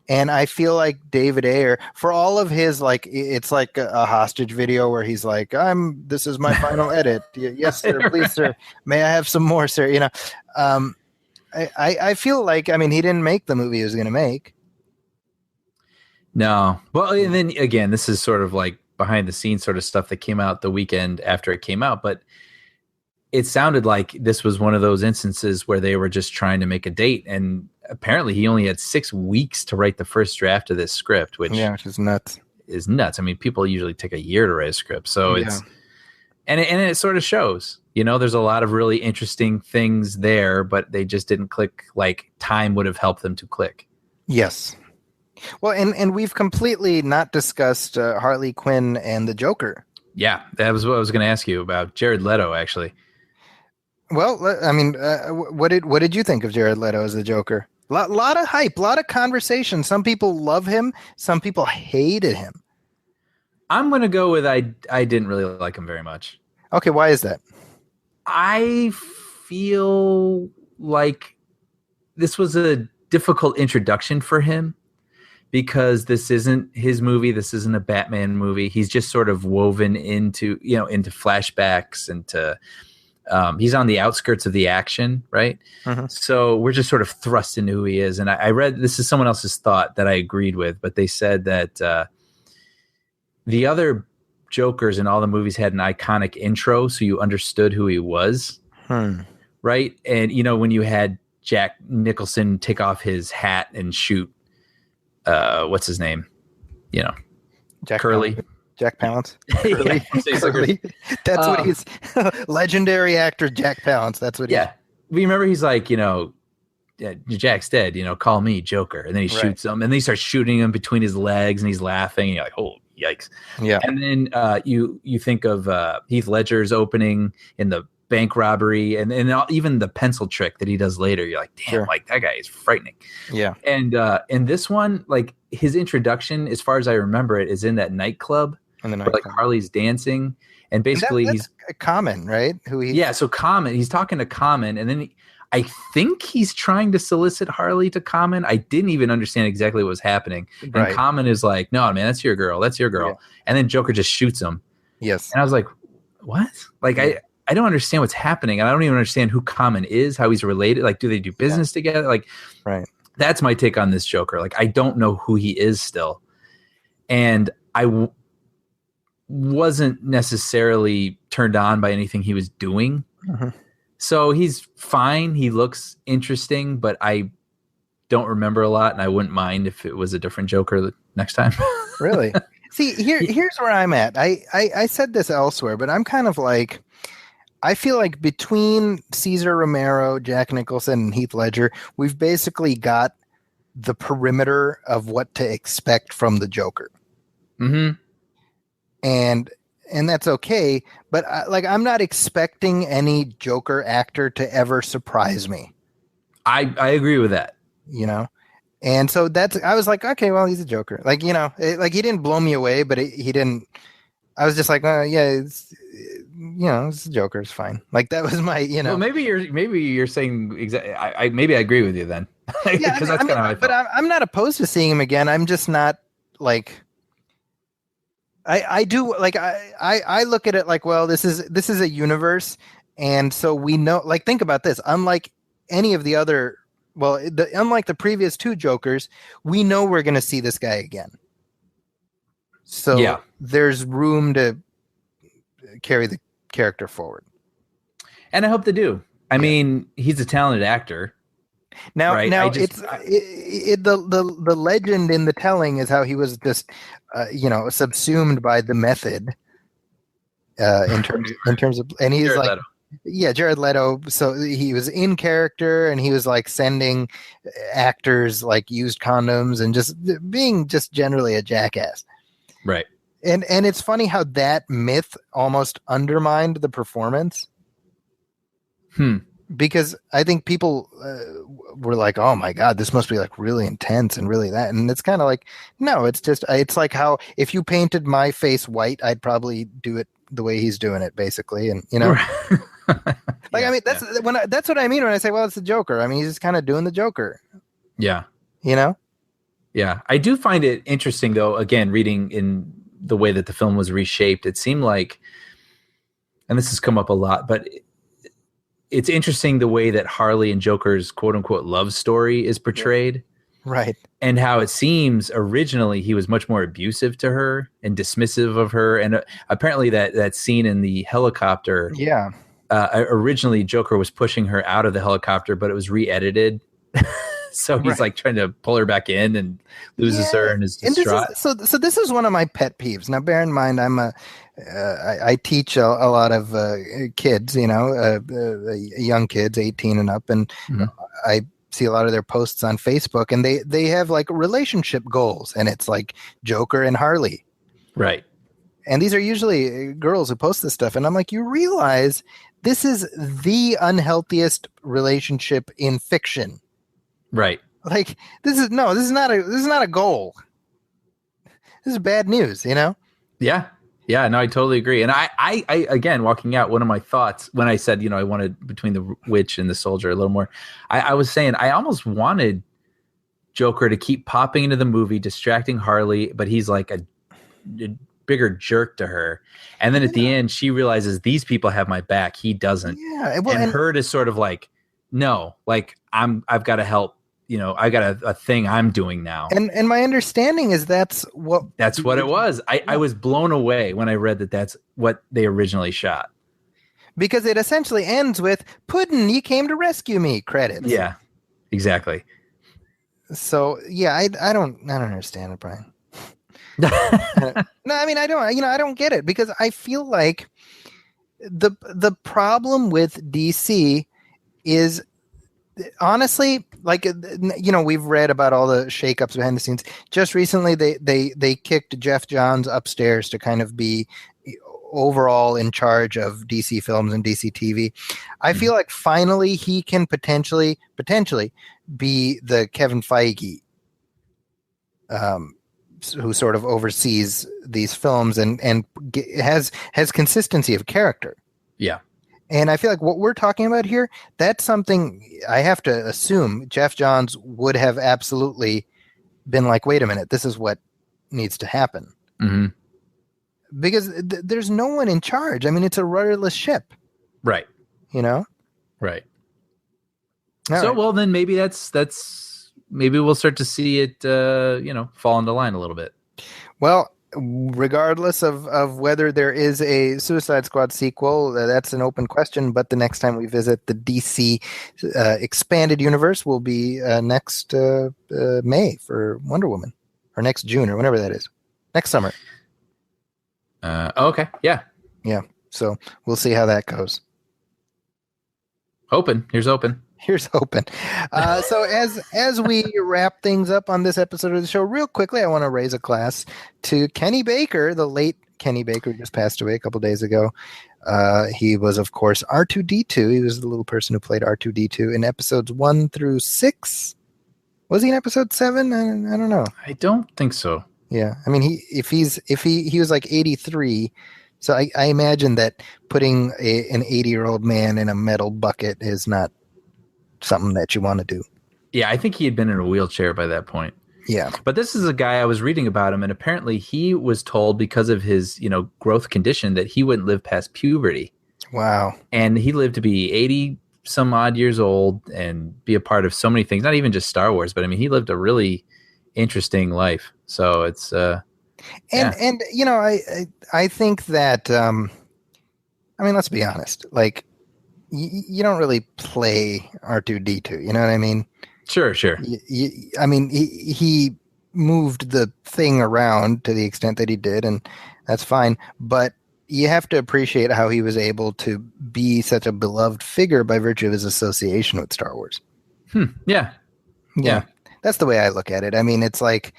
Speaker 2: And I feel like David Ayer, for all of his, like, it's like a hostage video where he's like, this is my final edit. Yes, sir. Please, sir. May I have some more, sir? You know, I feel like, I mean, he didn't make the movie he was going to make.
Speaker 3: No. Well, and then again, this is sort of like behind the scenes sort of stuff that came out the weekend after it came out, but it sounded like this was one of those instances where they were just trying to make a date, and apparently he only had 6 weeks to write the first draft of this script, which
Speaker 2: is nuts.
Speaker 3: I mean, people usually take a year to write a script, so it's and it sort of shows. You know, there's a lot of really interesting things there, but they just didn't click like time would have helped them to click.
Speaker 2: Yes. Well, and we've completely not discussed Harley Quinn and the Joker.
Speaker 3: Yeah, that was what I was going to ask you about. Jared Leto, actually.
Speaker 2: Well, I mean, what did you think of Jared Leto as the Joker? Lot of hype, a lot of conversation. Some people love him, some people hated him.
Speaker 3: I'm going to go with I didn't really like him very much.
Speaker 2: Okay, why is that?
Speaker 3: I feel like this was a difficult introduction for him because this isn't his movie. This isn't a Batman movie. He's just sort of woven into flashbacks and he's on the outskirts of the action, right? So we're just sort of thrust into who he is. And I read, this is someone else's thought that I agreed with, but they said that the other Jokers in all the movies had an iconic intro, so you understood who he was, right? And, you know, when you had Jack Nicholson take off his hat and shoot, what's his name? You know, Curly.
Speaker 2: Jack Palance. Curly. Curly. That's what he's legendary actor Jack Palance. That's what. Yeah,
Speaker 3: remember he's like, you know, Jack's dead. You know, call me Joker, and then he shoots him, and then he starts shooting him between his legs, and he's laughing. And you're like, oh, yikes!
Speaker 2: Yeah.
Speaker 3: And then you think of Heath Ledger's opening in the bank robbery, and even the pencil trick that he does later. You're like, damn, like that guy is frightening.
Speaker 2: Yeah.
Speaker 3: And in this one, like his introduction, as far as I remember it, is in that nightclub. Where, like Harley's dancing, and basically
Speaker 2: that's Common, right?
Speaker 3: So Common, he's talking to Common, and then I think he's trying to solicit Harley to Common. I didn't even understand exactly what was happening. And Common is like, no, man, that's your girl. Yeah. And then Joker just shoots him.
Speaker 2: Yes.
Speaker 3: And I was like, what? Like, I don't understand what's happening. And I don't even understand who Common is, how he's related. Like, do they do business together? Like, that's my take on this Joker. Like, I don't know who he is still. And I wasn't necessarily turned on by anything he was doing. So he's fine. He looks interesting, but I don't remember a lot, and I wouldn't mind if it was a different Joker next time.
Speaker 2: Really? See, here's where I'm at. I said this elsewhere, but I'm kind of like, I feel like between Cesar Romero, Jack Nicholson, and Heath Ledger, we've basically got the perimeter of what to expect from the Joker. And that's okay, but I'm not expecting any Joker actor to ever surprise me.
Speaker 3: I agree with that.
Speaker 2: You know, and so I was like, okay, well, he's a Joker. Like, you know, like he didn't blow me away, but he didn't. I was just like, it's, you know, it's a Joker. It's fine. Like that was my, you know.
Speaker 3: Well, maybe you're saying exactly. Maybe I agree with you then.
Speaker 2: Yeah,
Speaker 3: because that's kind of how I felt.
Speaker 2: But I'm not opposed to seeing him again. I'm just not like. I do like I look at it like, well, this is a universe, and so we know, like, think about this. Unlike any of the other, unlike the previous two Jokers, we know we're going to see this guy again. So there's room to carry the character forward,
Speaker 3: and I hope they do. I mean, he's a talented actor.
Speaker 2: Now the legend in the telling is how he was just subsumed by the method in terms of, and he's Jared Leto. Jared Leto. So he was in character, and he was like sending actors like used condoms and just being just generally a jackass.
Speaker 3: Right.
Speaker 2: And it's funny how that myth almost undermined the performance. Because I think people were like, oh my God, this must be like really intense and really that. And it's kind of like, no, it's like how if you painted my face white, I'd probably do it the way he's doing it, basically. And, you know, Like, I mean, that's what I mean when I say, well, it's the Joker. I mean, he's just kind of doing the Joker.
Speaker 3: Yeah.
Speaker 2: You know?
Speaker 3: Yeah. I do find it interesting, though, again, reading in the way that the film was reshaped, it seemed like, and this has come up a lot, but it's interesting the way that Harley and Joker's quote unquote love story is portrayed.
Speaker 2: Right.
Speaker 3: And how it seems originally he was much more abusive to her and dismissive of her. And apparently that scene in the helicopter.
Speaker 2: Yeah.
Speaker 3: Originally Joker was pushing her out of the helicopter, but it was re-edited. So he's like trying to pull her back in and loses her and is distraught.
Speaker 2: So this is one of my pet peeves. Now, bear in mind, I teach a lot of kids, young kids, 18 and up, and I see a lot of their posts on Facebook, and they have like relationship goals, and it's like Joker and Harley,
Speaker 3: right?
Speaker 2: And these are usually girls who post this stuff, and I'm like, you realize this is the unhealthiest relationship in fiction.
Speaker 3: Right.
Speaker 2: Like this is not a goal. This is bad news,
Speaker 3: Yeah. Yeah, no, I totally agree. And I again, walking out, one of my thoughts when I said, I wanted between the witch and the soldier a little more, I was saying I almost wanted Joker to keep popping into the movie, distracting Harley, but he's like a bigger jerk to her. And then at the end, she realizes these people have my back. He doesn't.
Speaker 2: Yeah. Well,
Speaker 3: and her to sort of like, no, like I've got to help. I got a thing I'm doing now.
Speaker 2: And my understanding is that's what
Speaker 3: it was. I was blown away when I read that that's what they originally shot.
Speaker 2: Because it essentially ends with Puddin', you came to rescue me credits.
Speaker 3: Yeah, exactly.
Speaker 2: So yeah, I don't understand it, Brian. No, I mean I don't get it, because I feel like the problem with DC is honestly, like, we've read about all the shakeups behind the scenes. Just recently, they kicked Jeff Johns upstairs to kind of be overall in charge of DC films and DC TV. I feel like finally he can potentially be the Kevin Feige, who sort of oversees these films and has consistency of character.
Speaker 3: Yeah.
Speaker 2: And I feel like what we're talking about here, that's something I have to assume Jeff Johns would have absolutely been like, wait a minute, this is what needs to happen.
Speaker 3: Mm-hmm.
Speaker 2: Because there's no one in charge. I mean, it's a rudderless ship.
Speaker 3: Right.
Speaker 2: Right.
Speaker 3: Right. Well, then maybe maybe we'll start to see it, fall into line a little bit.
Speaker 2: Well, regardless of whether there is a Suicide Squad sequel, that's an open question. But the next time we visit the DC expanded universe will be next May for Wonder Woman, or next June, or whenever that is, next summer.
Speaker 3: Okay. Yeah.
Speaker 2: So we'll see how that goes.
Speaker 3: Here's open.
Speaker 2: So as we wrap things up on this episode of the show, real quickly, I want to raise a glass to Kenny Baker, the late Kenny Baker, who just passed away a couple days ago. He was, of course, R2-D2. He was the little person who played R2-D2 in episodes 1 through 6. Was he in episode 7? I don't know.
Speaker 3: I don't think so.
Speaker 2: Yeah, I mean, he was like 83. So I imagine that putting an 80-year-old man in a metal bucket is not something that you want to do.
Speaker 3: Yeah, I think he had been in a wheelchair by that point.
Speaker 2: Yeah.
Speaker 3: But this is a guy, I was reading about him, and apparently he was told because of his, growth condition that he wouldn't live past puberty.
Speaker 2: Wow.
Speaker 3: And he lived to be 80 some odd years old and be a part of so many things, not even just Star Wars, but I mean, he lived a really interesting life. So it's
Speaker 2: and I think that let's be honest, like you don't really play R2-D2, you know what I mean?
Speaker 3: Sure.
Speaker 2: I mean, he moved the thing around to the extent that he did, and that's fine, but you have to appreciate how he was able to be such a beloved figure by virtue of his association with Star Wars.
Speaker 3: Yeah.
Speaker 2: That's the way I look at it. I mean, it's like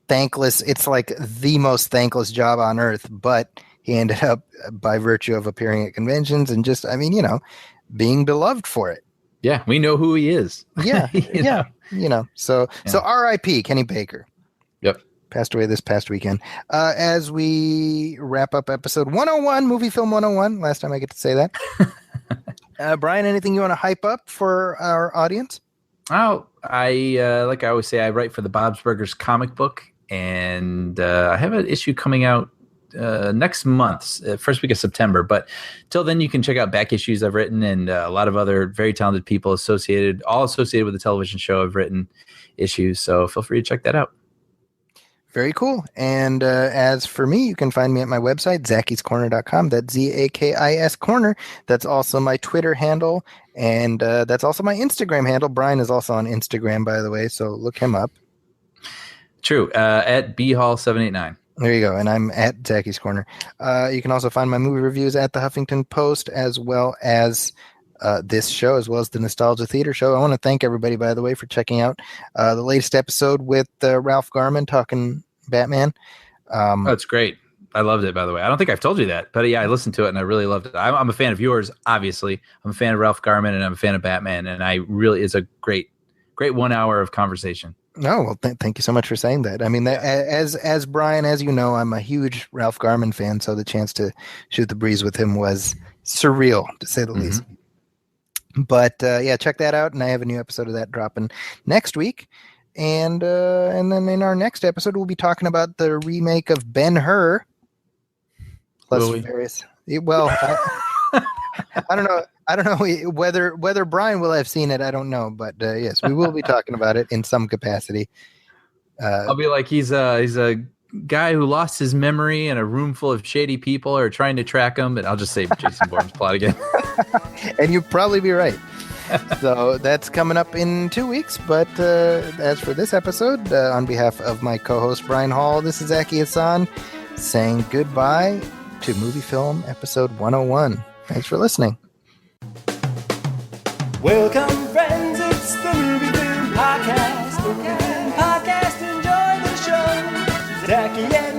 Speaker 2: thankless. It's like the most thankless job on earth, but he ended up, by virtue of appearing at conventions and just, being beloved for it.
Speaker 3: Yeah, we know who he is.
Speaker 2: Yeah, So R.I.P. Kenny Baker.
Speaker 3: Yep.
Speaker 2: Passed away this past weekend. As we wrap up episode 101, Movie Film 101, last time I get to say that. Brian, anything you want to hype up for our audience?
Speaker 3: Oh, I like I always say, I write for the Bob's Burgers comic book, and I have an issue coming out next month, first week of September. But till then, you can check out back issues I've written, and a lot of other very talented people associated with the television show have written issues. So feel free to check that out.
Speaker 2: Very cool. And as for me, you can find me at my website, zakiscorner.com. That's ZAKIS Corner. That's also my Twitter handle, and that's also my Instagram handle. Brian is also on Instagram, by the way, so look him up.
Speaker 3: True. At bhall789.
Speaker 2: There you go. And I'm at Zaki's Corner. You can also find my movie reviews at the Huffington Post, as well as this show, as well as the Nostalgia Theater show. I want to thank everybody, by the way, for checking out the latest episode with Ralph Garman talking Batman.
Speaker 3: That's great. I loved it, by the way. I don't think I've told you that, but yeah, I listened to it and I really loved it. I'm a fan of yours, obviously. I'm a fan of Ralph Garman and I'm a fan of Batman, and it's a great 1 hour of conversation.
Speaker 2: No, well, thank you so much for saying that. I mean, as Brian, as you know, I'm a huge Ralph Garman fan, so the chance to shoot the breeze with him was surreal, to say the least. But yeah, check that out, and I have a new episode of that dropping next week. And then in our next episode, we'll be talking about the remake of Ben-Hur. Plus various. Well, I don't know. I don't know whether Brian will have seen it. I don't know, but yes, we will be talking about it in some capacity.
Speaker 3: I'll be like, he's a guy who lost his memory, and a room full of shady people are trying to track him. And I'll just say Jason Bourne's plot again.
Speaker 2: And you'd probably be right. So that's coming up in 2 weeks. But as for this episode, on behalf of my co-host Brian Hall, this is Zaki Hassan saying goodbye to Movie Film episode 101. Thanks for listening.
Speaker 1: Welcome, friends, it's the Movie Film Podcast. Enjoy the show. Zaki and